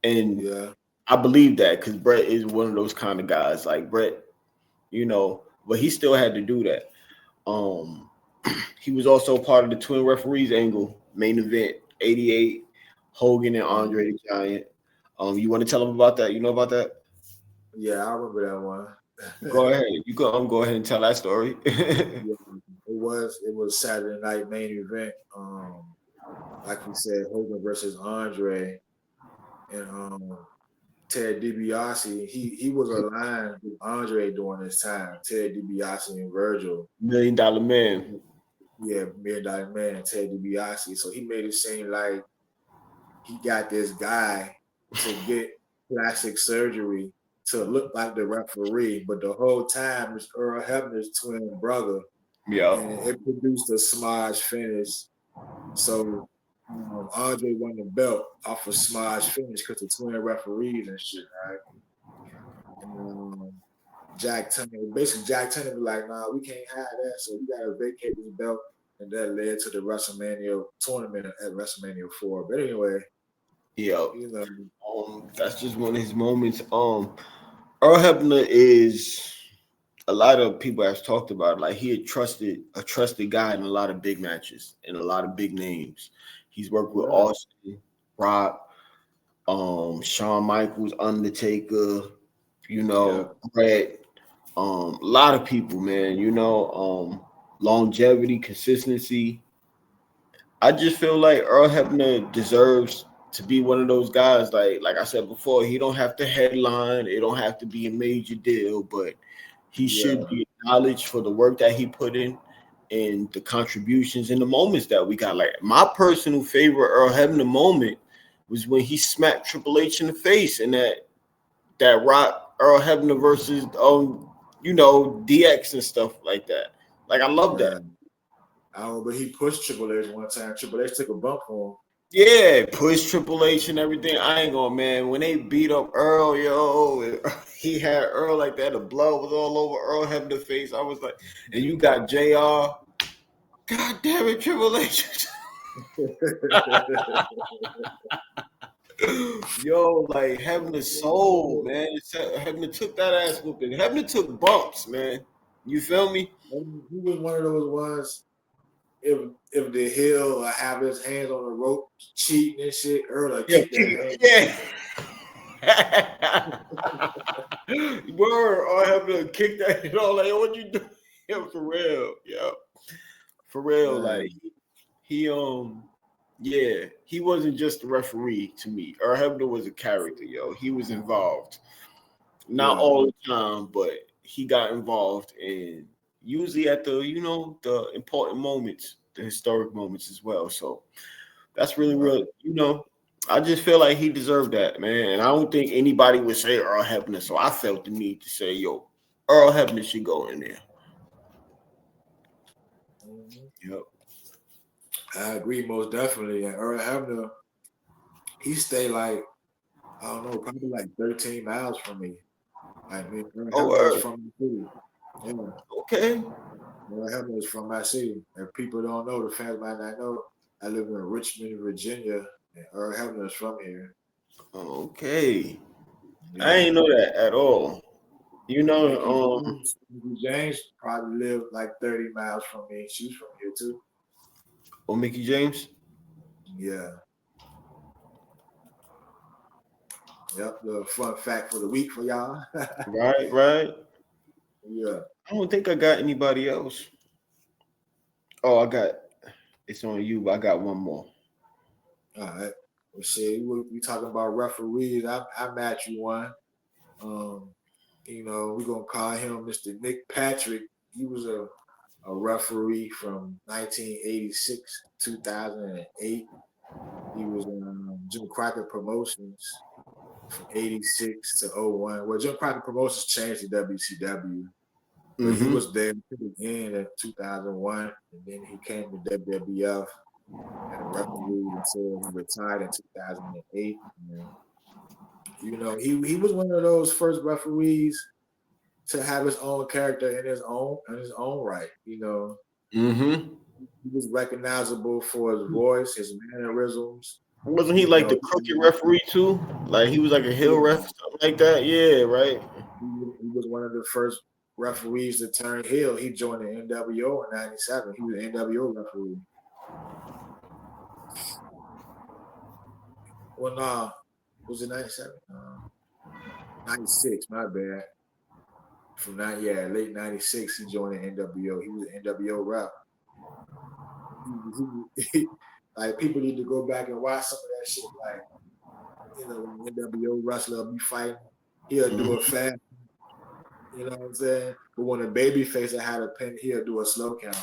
And Yeah. I believe that because Brett is one of those kind of guys. Like Brett, but he still had to do that. He was also part of the twin referees angle main event 88, Hogan and Andre the Giant. You want to tell them about that? You know about that? Yeah, I remember that one. Go ahead. You go ahead and tell that story. Yeah, it was Saturday night main event. Like you said, Hogan versus Andre and Ted DiBiase. He was aligned with Andre during this time. Ted DiBiase and Virgil. $1 million man. Yeah, $1 million man and Ted DiBiase. So he made it seem like he got this guy to get plastic surgery to look like the referee, but the whole time it's Earl Hebner's twin brother, Yeah. and it produced a smash finish. So Andre won the belt off a smash finish because the twin referees and shit, right? And Jack Tunney was like, nah, we can't have that, so we gotta vacate this belt, and that led to the WrestleMania tournament at WrestleMania 4. But anyway, Yeah. you know, That's just one of his moments. Earl Hebner is, a lot of people have talked about, like, he a trusted guy in a lot of big matches and a lot of big names. He's worked with Austin, Rock, Shawn Michaels, Undertaker, Brett, a lot of people, man, longevity, consistency. I just feel like Earl Hebner deserves to be one of those guys. Like I said before, he don't have to headline. It don't have to be a major deal, but he should be acknowledged for the work that he put in and the contributions and the moments that we got. Like, my personal favorite Earl Hebner moment was when he smacked Triple H in the face in that Rock Earl Hebner versus DX and stuff like that. Like, I love that. But he pushed Triple H one time. Triple H took a bump for him. Yeah, push Triple H and everything. I ain't gonna, man. When they beat up Earl, he had Earl like that. The blood was all over Earl Hebner's face. I was like, and you got JR. God damn it, Triple H. Yo, like, Hebner's soul, man. Hebner took that ass whooping. Hebner took bumps, man. You feel me? He was one of those ones. If the heel have his hands on the rope cheating and shit, Earl kick that hand. Yeah. Word, I have to kick that. Like, what you do? Yeah, for real. Yeah. For real. Man. Like, Yeah, he wasn't just a referee to me. Earl Hebner was a character, yo. He was involved. Not Yeah. all the time, but he got involved in usually at the important moments, the historic moments as well. So that's really Right. real. I just feel like he deserved that, man. And I don't think anybody would say Earl Hebner. So I felt the need to say, yo, Earl Hebner should go in there. Mhm. Yep. I agree most definitely. And Earl Hebner, he stayed like, I don't know, probably like 13 miles from me. Like me, Earl Oh, Hebner is from the city. Yeah. okay. Earl Hebner is from my city. And people don't know, the fans might not know. I live in Richmond, Virginia, and Earl Hebner is from here. Okay. I Yeah. ain't know that at all. Mickey James probably lived like 30 miles from me. She's from here too. Mickey James. Yeah. Yep. The fun fact for the week for y'all. Right, right. Yeah. I don't think I got anybody else. Oh, it's on you, but I got one more. All right. Well, shit, we talking about referees. I match you one. Um, we're gonna call him Mr. Nick Patrick. He was a referee from 1986 2008. He was in Jim Crockett Promotions from 86 to '01. Well, Jim Crockett Promotions changed to WCW, but he Mm-hmm. was there to the end of 2001, and then he came to WWF and refereed until he retired in 2008. And, he was one of those first referees to have his own character in his own right. Mm-hmm. He was recognizable for his voice, his mannerisms. Wasn't he You like know, the crooked referee too? Like he was like a heel ref, he, something like that. Yeah, right. he was one of the first referees to turn heel. He joined the NWO in '97. He was an NWO referee. Well, no, was it '97? 96, my bad. Late '96, he joined the NWO. He was an NWO rep. Like people need to go back and watch some of that shit. Like when the NWO wrestler be fighting, he'll do a Mm-hmm. fast. You know what I'm saying? But when a baby face that had a pin, he'll do a slow count.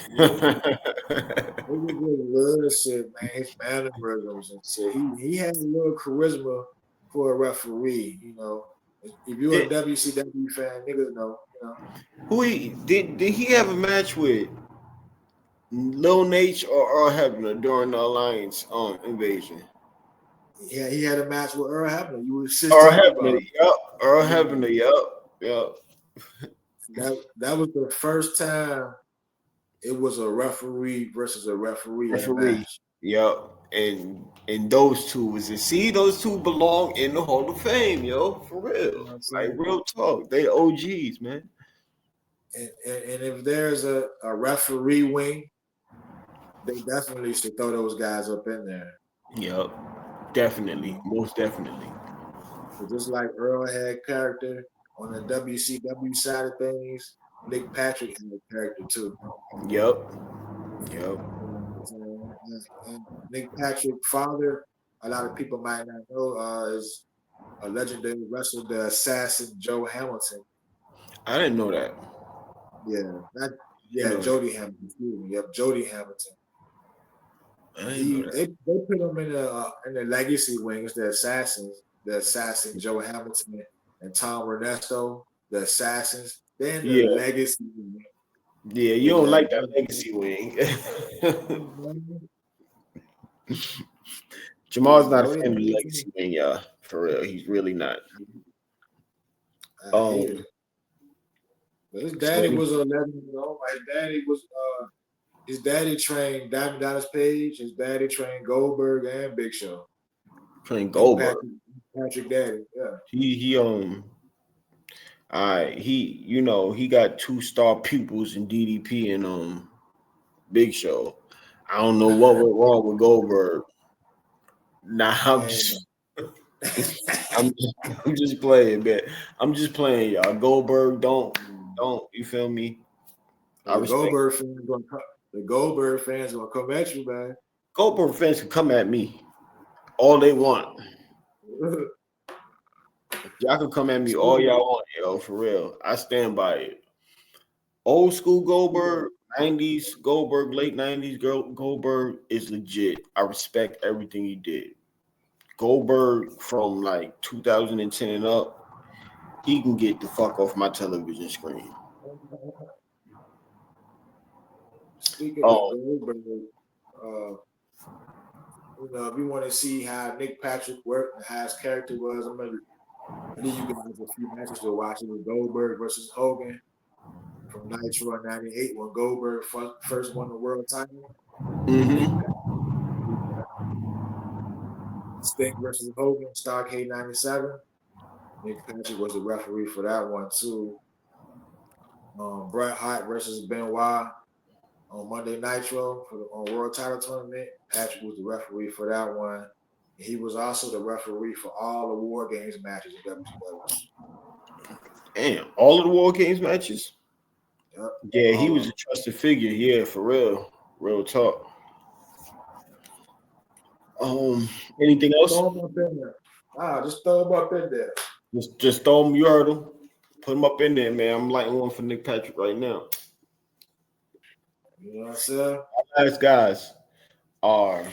It was good shit, man. His mannerisms and shit. He had a little charisma for a referee. If you're a did WCW fan, niggas know. who he did he have a match with Lil Nate or Earl Hebner during the Alliance invasion? Yeah, he had a match with Earl Hebner. You were just Earl talking Hebner, about yep. Earl it. Hebner, yep. That was the first time it was a referee versus a referee in a Referee, match. yep. And those two those two belong in the Hall of Fame, yo, for You real. know what I'm Like saying? real talk. They OGs, man. And if there's a referee wing, they definitely should throw those guys up in there. Yep. You Definitely. know? Most definitely. But just like Earl had character on the WCW side of things, Nick Patrick had a character too. Yep. Yep. You know what I'm saying? And Nick Patrick's father, a lot of people might not know, is a legendary wrestler, the Assassin Joe Hamilton. I didn't know that. Yeah, that You yeah, know that. Jody Hamilton. Excuse me. Yep, Jody Hamilton. I And didn't know he that. they put him in the legacy wings, the assassin Joe Hamilton and Tom Ernesto, the assassins. They're in the Yeah. legacy wing Yeah. You with don't like that legacy wing. Jamal's not a Jody fan of the Hamilton. legacy wing, y'all. For real. He's really not. I hate Um it. But his so daddy was a legend. His daddy trained Diamond Dallas Page. His daddy trained Goldberg and Big Show. playing Nick Goldberg. Patrick Daddy. Yeah. He he got 2-star pupils in DDP and Big Show. I don't know what went wrong with Goldberg. Nah, And I'm just, I'm just playing, man. I'm just playing, y'all. Goldberg, don't you feel me? I the respect. Goldberg fans gonna come. The Goldberg fans gonna come at you, man. Goldberg fans can come at me all they want. Y'all can come at me all y'all want, yo, for real. I stand by it. Old school Goldberg, 90s Goldberg, late 90s Goldberg is legit. I respect everything he did. Goldberg from like 2010 and up, he can get the fuck off my television screen. Speaking of Oh, Goldberg, if you want to see how Nick Patrick worked and how his character was, I'm gonna leave you guys a few matches to watch. It was Goldberg versus Hogan from Nitro in '98 when Goldberg first won the world title. Nick mm-hmm. Patrick, Sting versus Hogan, Starrcade '97. Nick Patrick was the referee for that one too. Bret Hart versus Benoit on Monday Nitro for the World Title Tournament. Patrick was the referee for that one. He was also the referee for all the War Games matches in WCW. Damn, all of the War Games matches. Yep, Yeah, he all of was them. a trusted figure. Yeah, for real, real talk. Anything else? Throw him up in there. Just throw him up in there. Just throw them. You heard them. Put them up in there, man. I'm lighting one for Nick Patrick right now. You know what I'm saying? Last guys are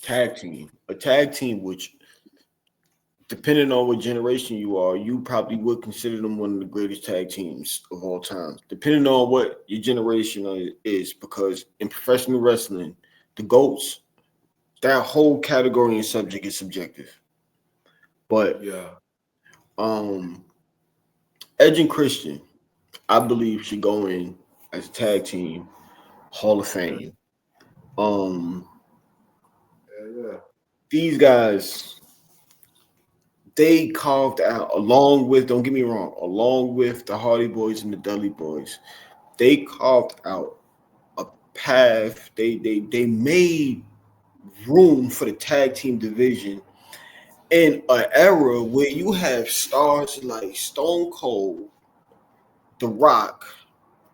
tag team. A tag team, which, depending on what generation you are, you probably would consider them one of the greatest tag teams of all time. Depending on what your generation is, because in professional wrestling, the GOATs, that whole category and subject is subjective. But Yeah. Edge and Christian, I believe, should go in as a tag team Hall of Fame. Yeah. These guys, they carved out, along with, don't get me wrong, along with the Hardy Boys and the Dudley Boys, they carved out a path. They made room for the tag team division in an era where you have stars like Stone Cold, The Rock,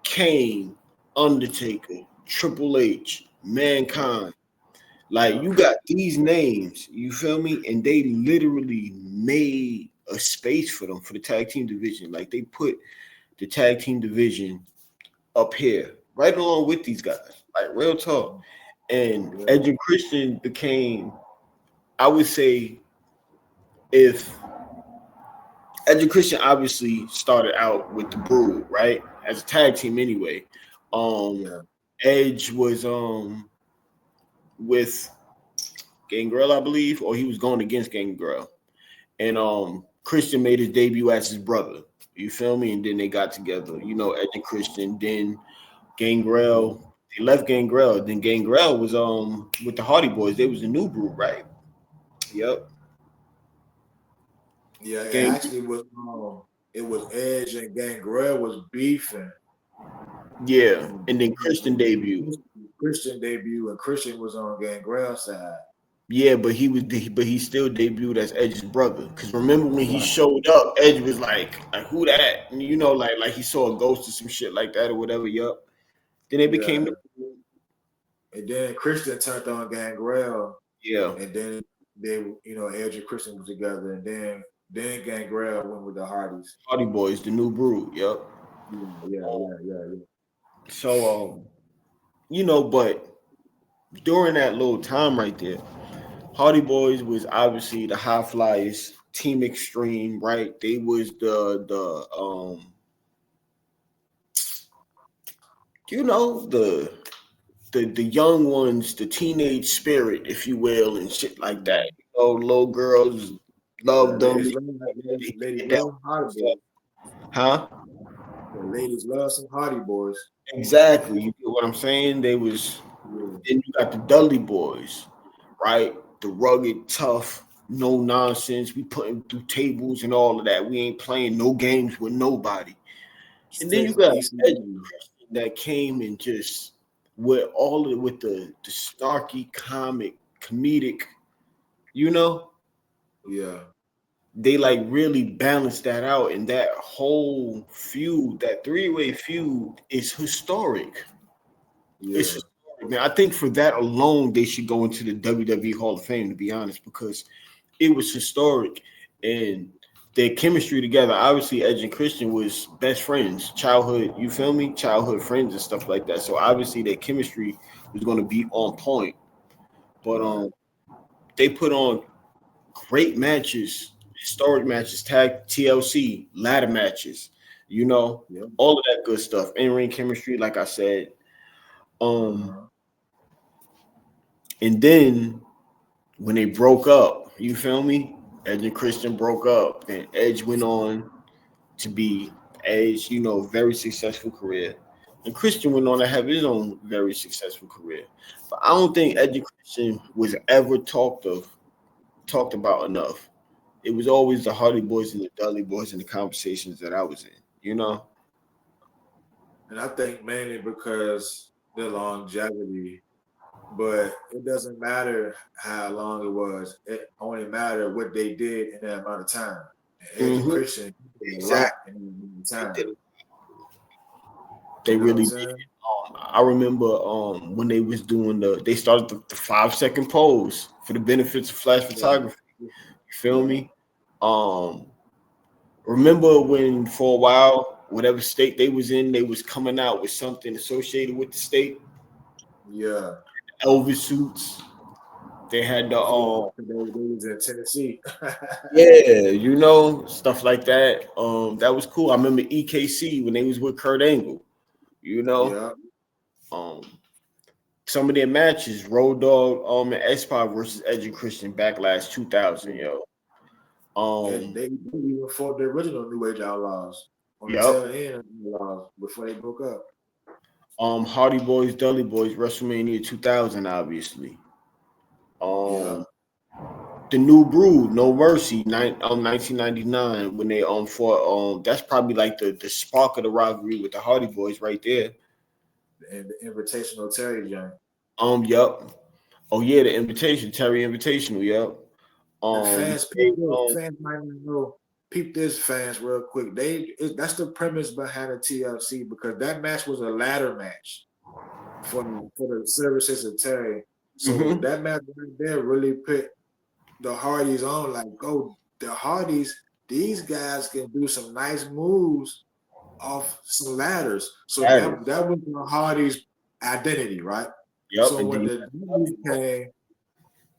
Kane, Undertaker, Triple H, Mankind. Like, you got these names, you feel me? And they literally made a space for them for the tag team division. Like, they put the tag team division up here, right along with these guys. Like, real talk. And Edge and Christian became, I would say, if Edge and Christian obviously started out with the Brood, right? As a tag team anyway. Edge was with Gangrel, I believe, or he was going against Gangrel. And Christian made his debut as his brother. You feel me? And then they got together, Edge and Christian. Then Gangrel, they left Gangrel. Then Gangrel was with the Hardy Boys. They was the new Brood, right? Yep. Yeah, it actually was it was Edge and Gangrel was beefing. Yeah. And then Christian debut. Christian debut, and Christian was on Gangrel's side. Yeah, but he still debuted as Edge's brother. Cause remember when he showed up, Edge was like who that? And like he saw a ghost or some shit like that or whatever. Yup. Then they became the. And then Christian turned on Gangrel. Yeah. And then they, Edge and Christian was together, and then Gangrel went with the Hardys. Hardy Boys, the new Brood. Yep. Yeah. So but during that little time right there, Hardy Boys was obviously the High Flyers, Team Extreme, right? They was the young ones, the teenage spirit, if you will, and shit like that. Little girls loved them. Ladies love Hardy Boys. Huh? The ladies love some Hardy Boys. Exactly. You get what I'm saying? They was. Then you got the Dudley Boys, right? The rugged, tough, no nonsense. We putting through tables and all of that. We ain't playing no games with nobody. And then you got Edge that came and just with all of it, with the snarky comedic, Yeah. They like really balanced that out, and that whole feud, that three-way feud, is historic. It's Yeah. historic, man. I think for that alone, they should go into the WWE Hall of Fame, to be honest, because it was historic and their chemistry together. Obviously, Edge and Christian was best friends, childhood. You feel me? Childhood friends and stuff like that. So obviously, their chemistry was going to be on point. But Right. they put on great matches, historic matches, tag TLC, ladder matches. You know, Yeah. all of that good stuff. In ring chemistry, like I said. Um, Uh-huh. and then when they broke up, you feel me? Edge and Christian broke up, and Edge went on to be Edge, very successful career. And Christian went on to have his own very successful career. But I don't think Edge and Christian was ever talked about enough. It was always the Hardy Boys and the Dudley Boys in the conversations that I was in, you know? And I think mainly because the longevity, but it doesn't matter how long it was. It only mattered what they did in that amount of time. And Edge and Mm-hmm. Christian did a lot Exactly. in that amount of They time. did. They You know what I'm really did. saying? I remember when they was doing they started the 5 second pose for the benefits of flash Yeah. photography. You feel Yeah. me? Um, remember when for a while, whatever state they was in, they was coming out with something associated with the state, Yeah. Elvis suits. They had the Yeah. They was in Tennessee. yeah, stuff like that. That was cool. I remember EKC when they was with Kurt Angle. You know, Yeah. um, some of their matches, Road Dogg, and X Pac versus Edge and Christian Backlash 2000, yo. And Um, they even fought the original New Age Outlaws on the yep. tail end of the Outlaws before they broke up. Hardy Boys, Dudley Boys, WrestleMania 2000, obviously. Yeah. Um, the New Brood, No Mercy, 1999, when they fought. That's probably like the spark of the rivalry with the Hardy Boys right there. And the Invitational Terry Young. Yep. Oh yeah, the invitation, Terry Invitational, yep. And You fans, say, fans might not know. Peep this, fans, real quick. That's the premise behind the TLC because that match was a ladder match for the services of Terry. So mm-hmm. that match right there really put the Hardys on. Like, oh, the Hardys, these guys can do some nice moves off some ladders. So that was the Hardys' identity, right? Yep, So when indeed. the Dudleys came,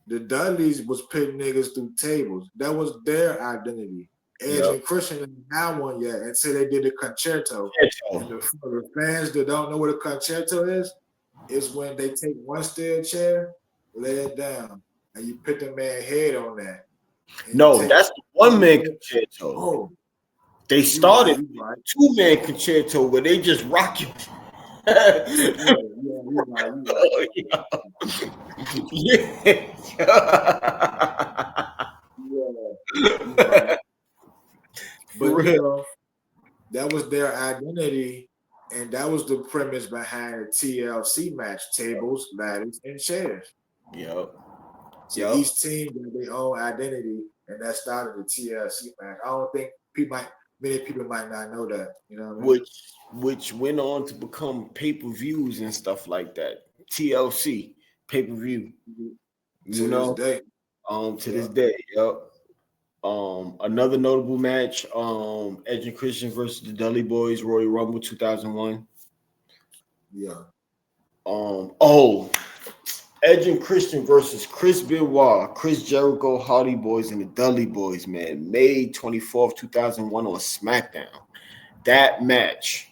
the Dudleys was putting niggas through tables. That was their identity. Edge Yep. and Christian didn't have one yet until they did the concerto. And for the fans that don't know what a concerto is when they take one steel chair, lay it down, and you put the man's head on that. And you No, take that's the one man concerto. oh, They you right, started you right. 2 man concerto where they just rock you. Yeah, you right, you right. Oh, yeah. Yeah, you right. For But real. that was their identity, and that was the premise behind the TLC match: tables, ladders, and chairs. Yep. So Yep. each team got their own identity, and that started the TLC match. I don't think many people might not know that. You know what I mean? Which went on to become pay-per-views and stuff like that. TLC pay-per-view, you To this know, day, to yeah, this day. Yep. Another notable match, Edge and Christian versus the Dudley Boys, Royal Rumble 2001. yeah. Edge and Christian versus Chris Benoit, Chris Jericho, Hardy Boys, and the Dudley Boys, man. May 24th, 2001 on SmackDown. That match,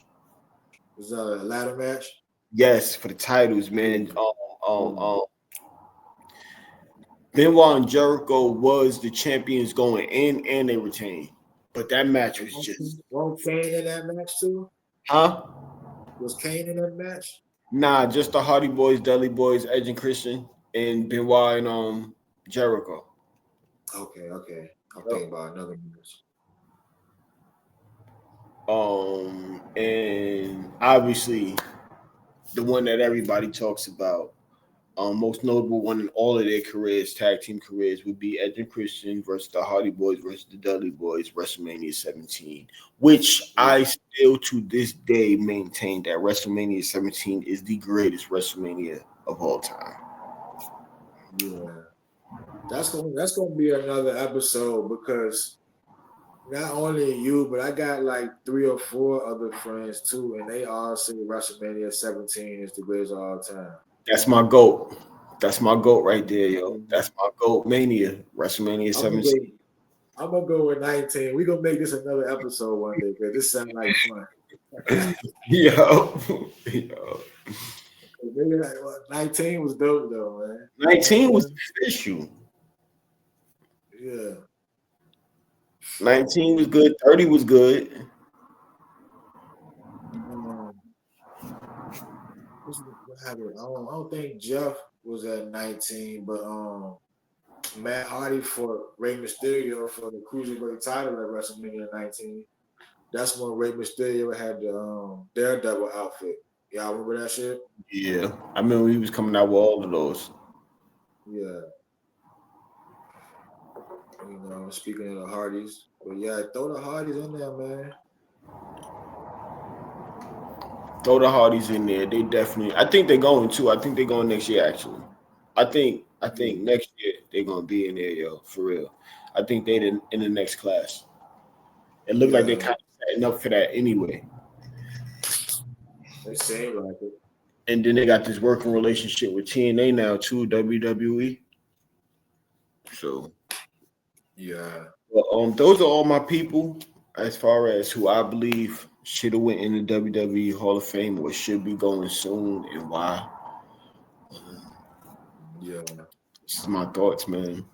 Was that a ladder match? yes, for the titles, Yeah. man. Yeah. Benoit and Jericho was the champions going in, and they retained. But that match was just, Was Kane in that match too? huh? Was Kane in that match? Nah, just the Hardy Boys, Dudley Boys, Edge and Christian, and Benoit and Jericho. Okay. I'm Yep. thinking about another match. And obviously the one that everybody talks about, Most notable one in all of their careers, tag team careers, would be Edge and Christian versus the Hardy Boys versus the Dudley Boys, WrestleMania 17, which Yeah. I still to this day maintain that WrestleMania 17 is the greatest WrestleMania of all time. Yeah. That's gonna be another episode because not only you, but I got like 3 or 4 other friends too, and they all say WrestleMania 17 is the greatest of all time. That's my GOAT. That's my GOAT right there, yo. That's my GOAT mania, WrestleMania I'm gonna go. 17. I'm gonna go with 19. We're gonna make this another episode one day because this sounds like fun. Yo, yo. Maybe 19 was dope though, man. You know 19 what was I'm official. saying? 19 was good. 30 was good. Yeah. What happened? I don't think Jeff was at 19, but Matt Hardy for Rey Mysterio for the Cruiserweight title at WrestleMania 19. That's when Rey Mysterio had the Daredevil outfit. Y'all remember that shit? Yeah. I remember he was coming out with all of those. Yeah. Speaking of the Hardys. But yeah, throw the Hardys in there, man. Throw the Hardys in there. They definitely. I think they're going too. I think they're going next year. Actually, I think next year they're gonna be in there, yo, for real. I think they're in the next class. It looked like they're Yeah, kind of setting up for that anyway. they seem like it. And then they got this working relationship with TNA now too, WWE. So, Yeah. well, those are all my people as far as who I believe should have went in the WWE Hall of Fame or should be going soon and why. Yeah. This is my thoughts, man.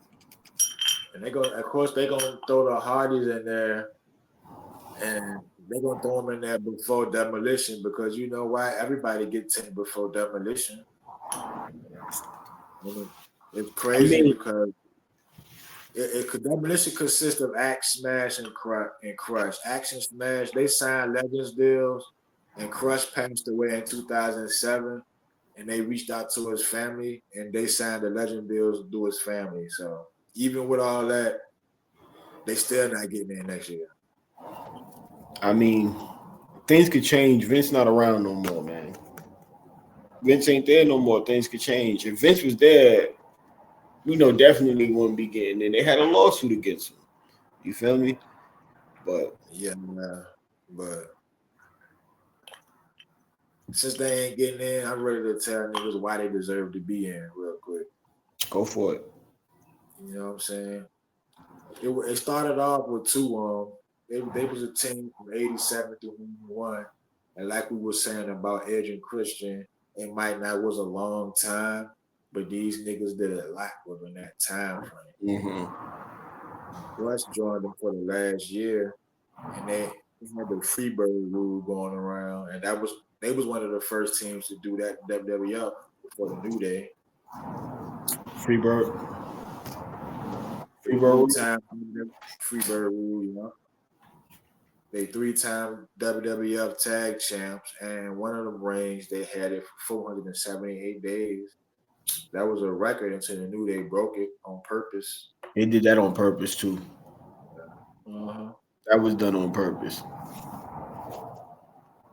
And of course, they're gonna throw the Hardys in there, and they're gonna throw them in there before Demolition because you know why? Everybody gets in before Demolition. And it's I crazy mean, because Demolition consists of Axe, Smash, and Crush. Axe and Smash they signed Legends deals, and Crush passed away in 2007, and they reached out to his family, and they signed the Legend deals to his family. So even with all that, they still not getting in next year. I mean, things could change. Vince not around no more, man. Vince ain't there no more. Things could change. If Vince was there, definitely wouldn't be getting in. They had a lawsuit against him. You feel me? But Yeah, but since they ain't getting in, I'm ready to tell niggas why they deserve to be in real quick. go for it. You know what I'm saying? It started off with two. They was a team from '87 to '91, and like we were saying about Edge and Christian, it might not was a long time, but these niggas did a lot within that time frame. Mm-hmm. Rush joined them for the last year, and they had the Freebird rule going around, and they was one of the first teams to do that WWF before the New Day. Freebird. They Freebird. 3 time Freebird rule, They 3-time WWF tag champs, and one of them reigns they had it for 478 days. That was a record until the New Day broke it on purpose. They did that on purpose too. Uh-huh. That was done on purpose.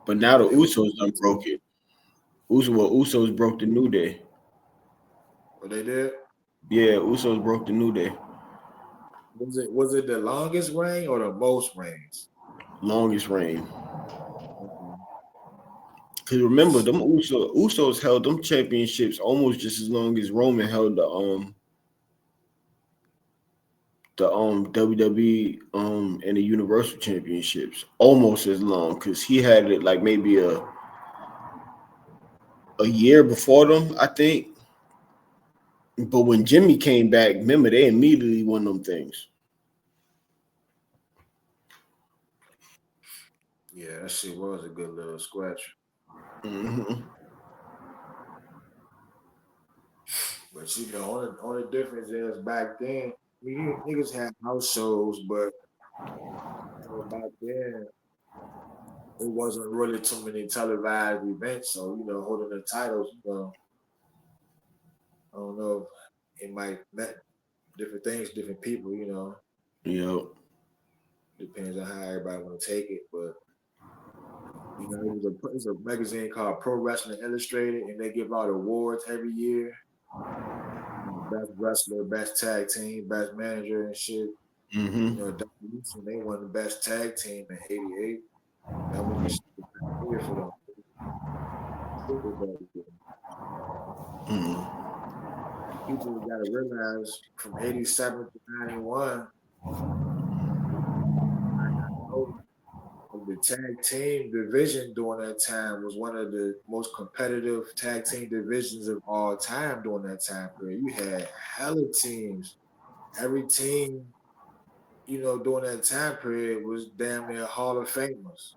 But now the They was Usos done broke it. Usos broke the New Day. what they did. Yeah, Usos broke the New Day. Was it the longest reign or the most reigns? Longest reign. Okay. Cause remember, them Usos held them championships almost just as long as Roman held the WWE and the Universal Championships. Almost as long, because he had it like maybe a year before them, I think. But when Jimmy came back, remember they immediately won them things. Yeah, that shit was a good little scratch. Mm-hmm. But only difference is back then, niggas had house shows, but back then it wasn't really too many televised events. So holding the titles, I don't know. It might met different things, different people. Yep. Depends on how everybody want to take it. But it's a magazine called Pro Wrestling Illustrated, and they give out awards every year. Best wrestler, best tag team, best manager, and shit. Mm-hmm. Demolition, they won the best tag team in '88. That was the year for them. Mm-hmm. People got to realize from '87 to '91, the tag team division during that time was one of the most competitive tag team divisions of all time during that time period. You had hella teams. Every team, during that time period was damn near Hall of Famers.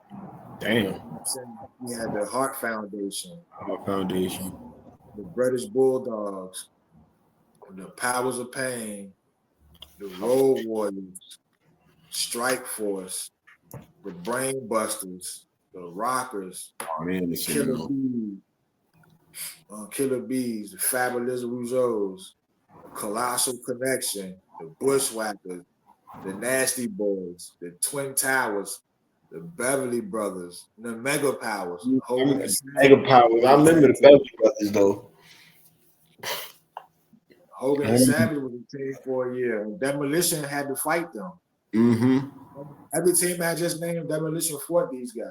Damn. I'm saying we had the Hart Foundation, Our foundation. the British Bulldogs, the Powers of Pain, the Road Warriors, Strike Force, the Brain Busters, the Rockers, Man, the this you know. Killer Bees, the Fabulous Rousseaus, the Colossal Connection, the Bushwhackers, the Nasty Boys, the Twin Towers, the Beverly Brothers, the Mega Powers, Hogan and Mega Savage powers. was I a remember tag the team. Beverly Brothers though. Hogan and Savage was a team for a year, and Demolition had to fight them. Mm-hmm. Every team I just named, Demolition fought these guys.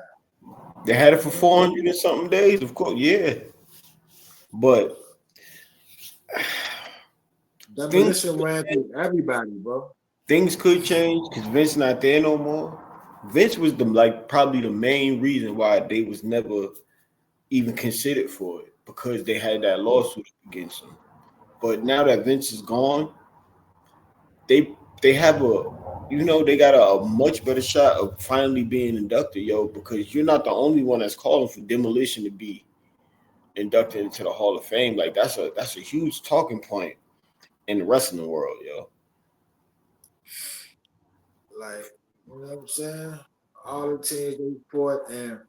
They had it for 400 and something days, of course. Yeah, but things Demolition ran through everybody, bro. things could change because Vince not there no more. Vince was probably the main reason why they was never even considered for it because they had that lawsuit against them. But now that Vince is gone, they have they got a much better shot of finally being inducted, yo, because you're not the only one that's calling for Demolition to be inducted into the Hall of Fame. Like that's a huge talking point in the wrestling world, yo. Like, you know what I'm saying? All the teams they fought, and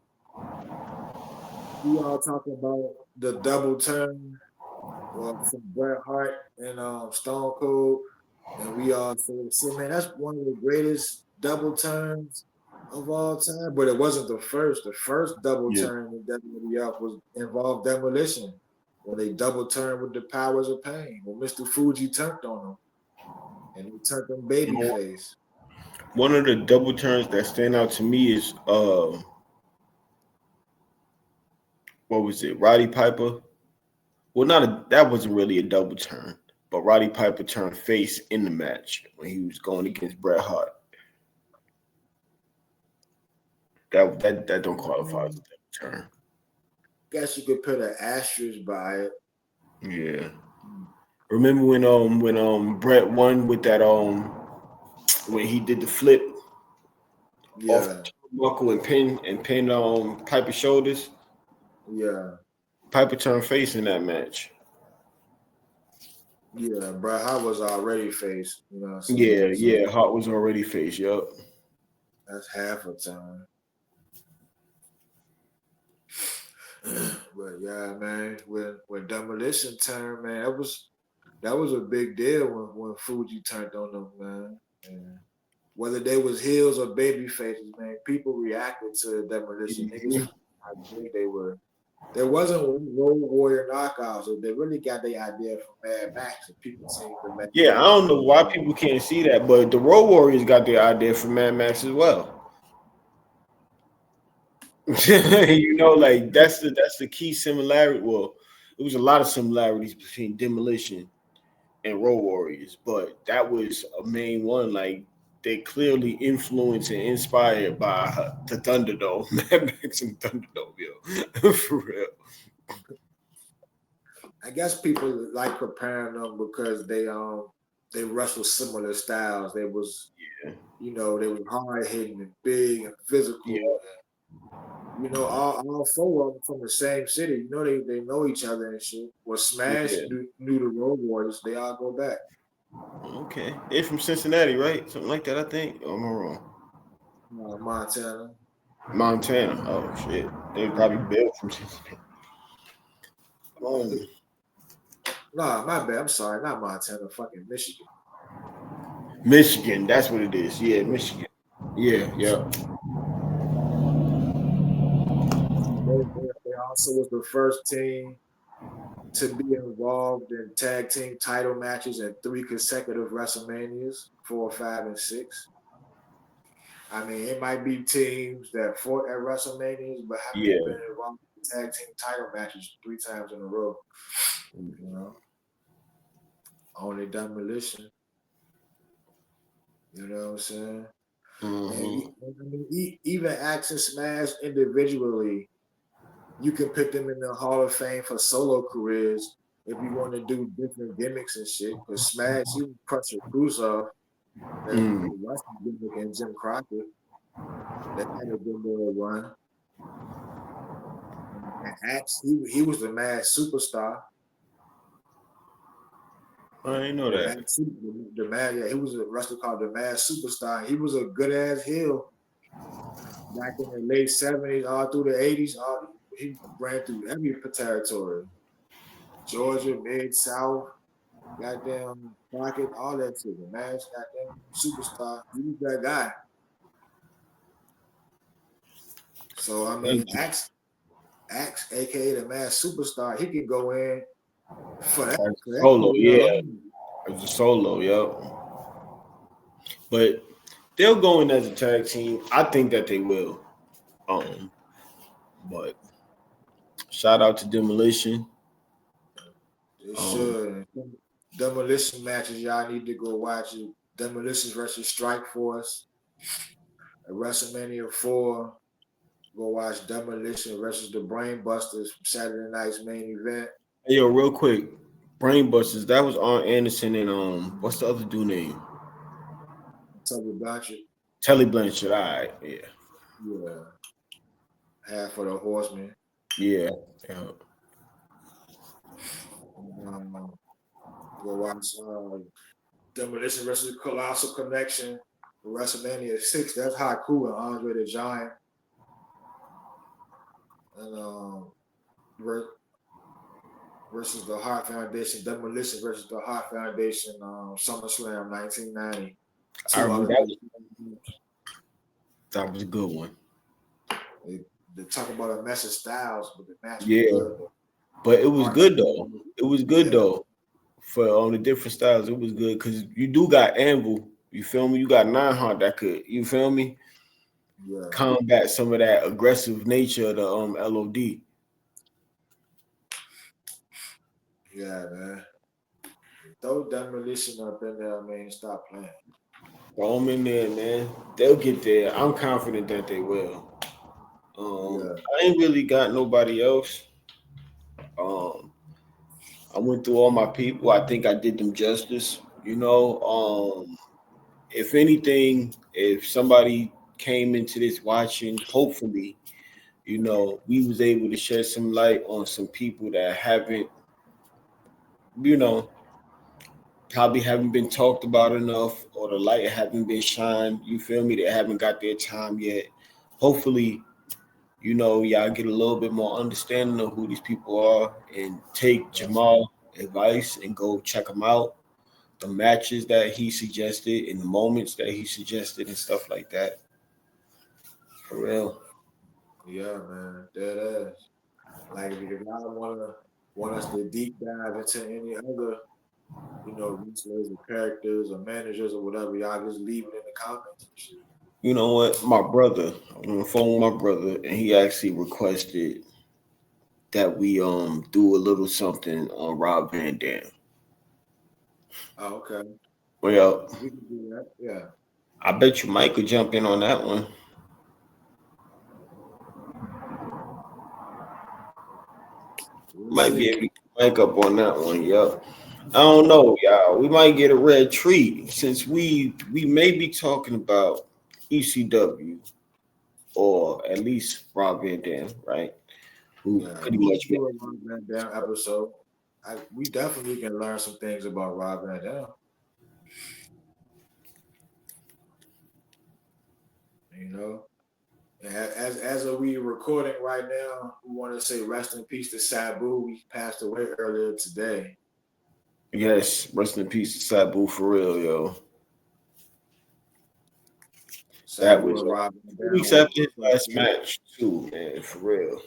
we all talking about the double turn from Bret Hart and Stone Cold, and we all say, man, that's one of the greatest double turns of all time. But it wasn't the first. The first double Yeah. turn in WWF was involved Demolition when they double turned with the Powers of Pain when Mr. Fuji turned on them and he turned them babyface. One of the double turns that stand out to me is what was it? Roddy Piper. Well, that wasn't really a double turn, but Roddy Piper turned face in the match when he was going against Bret Hart. That don't qualify as a double turn. Guess you could put an asterisk by it. Yeah. Remember when Bret won with that when he did the flip off Yeah, the turnbuckle and pin Piper's shoulders? yeah, Piper turned face in that match. yeah. Bro, I was already face. You know what I'm Yeah, saying? So yeah. Hart was already face. Yup. that's half a time. But yeah, man, when Demolition turned, man, that was a big deal when Fuji turned on them, man. And whether they was heels or baby faces, man, people reacted to Demolition. Niggas Mhm. how big they were. There wasn't Road Warrior knockouts. They really got their idea from Mad Max, and people seem to make Yeah, I Max don't know why people can't see that, but the Road Warriors got their idea from Mad Max as well. Like that's the key similarity. Well, it was a lot of similarities between Demolition and Road Warriors, but that was a main one. Like they clearly influenced and inspired by the Thunderdome, Mad Max and Thunderdome, yo, for real. I guess people like comparing them because they wrestle similar styles. Yeah, They was hard hitting and big and physical. yeah, All four of them from the same city. They know each other and shit. Well, Smash yeah. knew the Road Warriors. They all go back. Okay, they're from Cincinnati, right? Something like that, I think. Or am I wrong? Montana. Montana. Oh shit, they probably built from Cincinnati. Um, Nah, my bad. I'm sorry, not Montana, fucking Michigan. Michigan, that's what it is. Yeah, Michigan. Yeah, yeah. They also was the first team to be involved in tag team title matches in 3 consecutive WrestleManias, 4, 5, and 6. I mean, it might be teams that fought at WrestleManias, but haven't Yeah. been involved in tag team title matches 3 times in a row. You know, only Demolition. You know what I'm saying? And Mm-hmm. I mean, even Axe and Smash individually, you can put them in the Hall of Fame for solo careers if you want to do different gimmicks and shit. Because Smash, he was Crusher Cruiser, that Mm. the Western gimmick, and Jim Crockett, that had a good little run. And Axe, he was the mad superstar. I didn't know The that. mad, the mad, yeah, he was a wrestler called the Mad Superstar. He was a good ass heel back in the late 70s, all through the 80s. He ran through every territory, Georgia, Mid South, goddamn Crockett, all that shit. The Mask, goddamn superstar. He was that guy. So I mean, Thank you. Axe, aka the Mask Superstar, he can go in As for that solo, career yeah. alone. As a solo, yep. But they'll go in as a tag team. I think that they will. Um, but shout out to Demolition. They Um, should. Demolition matches, y'all need to go watch it. Demolition versus Strike Force at WrestleMania 4. Go watch Demolition versus the Brainbusters from Saturday night's main event. hey, yo, real quick, Brainbusters. That was Arn Anderson and what's the other dude name? Tell you about you. Telly Blanchard. All right, yeah, Yeah. Half of the Horsemen. yeah, yeah. Um, go watch Demolition versus Colossal Connection for WrestleMania 6. That's Haku and Andre the Giant. And versus the Hart Foundation. Demolition versus the Hart Foundation. SummerSlam 1990. I Two remember other that. big. That was a good one. They, they talk about a mess of styles, but the match was Yeah, good. but it was Hart good though. Foundation. It was good Yeah, though. For on the different styles, it was good because you do got Anvil. You feel me? You got Nine Heart that could. You feel me? yeah, Combat some of that aggressive nature of the LOD. yeah, man. Throw Demolition up in there, man. Stop playing. Throw them in there, man. They'll get there. I'm confident that they will. Yeah, I ain't really got nobody else. Um, I went through all my people. I think I did them justice. If anything, if somebody came into this watching, hopefully, we was able to shed some light on some people that haven't, you know, probably haven't been talked about enough or the light haven't been shined. You feel me? They haven't got their time yet. Hopefully, y'all get a little bit more understanding of who these people are and take that's Jamal advice and go check them out. The matches that he suggested and the moments that he suggested and stuff like that. For real. yeah, man. Dead ass. Like if y'all want us to deep dive into any other, wrestlers or characters or managers or whatever, y'all just leave it in the comments and shit. You know what? My brother, I'm on the phone with my brother, and he actually requested that we do a little something on Rob Van Dam. Oh, okay. Well, We can do that. Yeah. I bet you Mike could jump in on that one. We'll Might be able see. to get Mike up on that one. Yep. I don't know, y'all. We might get a red treat since we may be talking about ECW or at least Rob Van Dam, right? Who Yeah. pretty We can much been. do a Rob Van Dam episode. We definitely can learn some things about Rob Van Dam. You know, and as of we recording right now, we want to say rest in peace to Sabu. He passed away earlier today. Yes, rest in peace to Sabu for real, yo. That Sabu was and Robin 2 weeks down after his with last match, too, man, for real.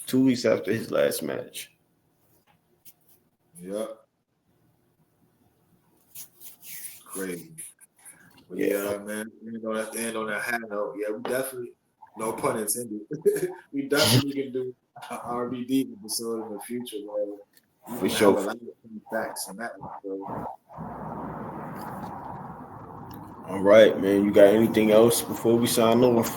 2 weeks after his last match. Yep, crazy. But Yeah, yeah, man, at the end on that high note, yeah, we definitely, no pun intended, we definitely can do an RBD episode in the future where we're for gonna have sure. a lot of fun facts on that one. So, All right, man. You got anything else before we sign off?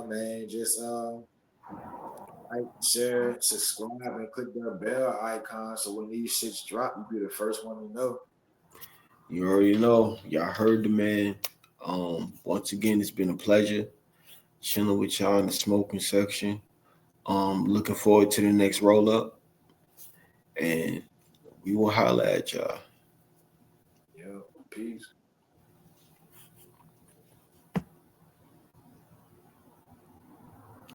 man, just like, share, subscribe, and click that bell icon so when these shits drop, you be the first one to know. You already know. Y'all heard the man. Once again, it's been a pleasure chilling with y'all in the smoking section. Looking forward to the next roll up, and we will holla at y'all. Yeah, peace.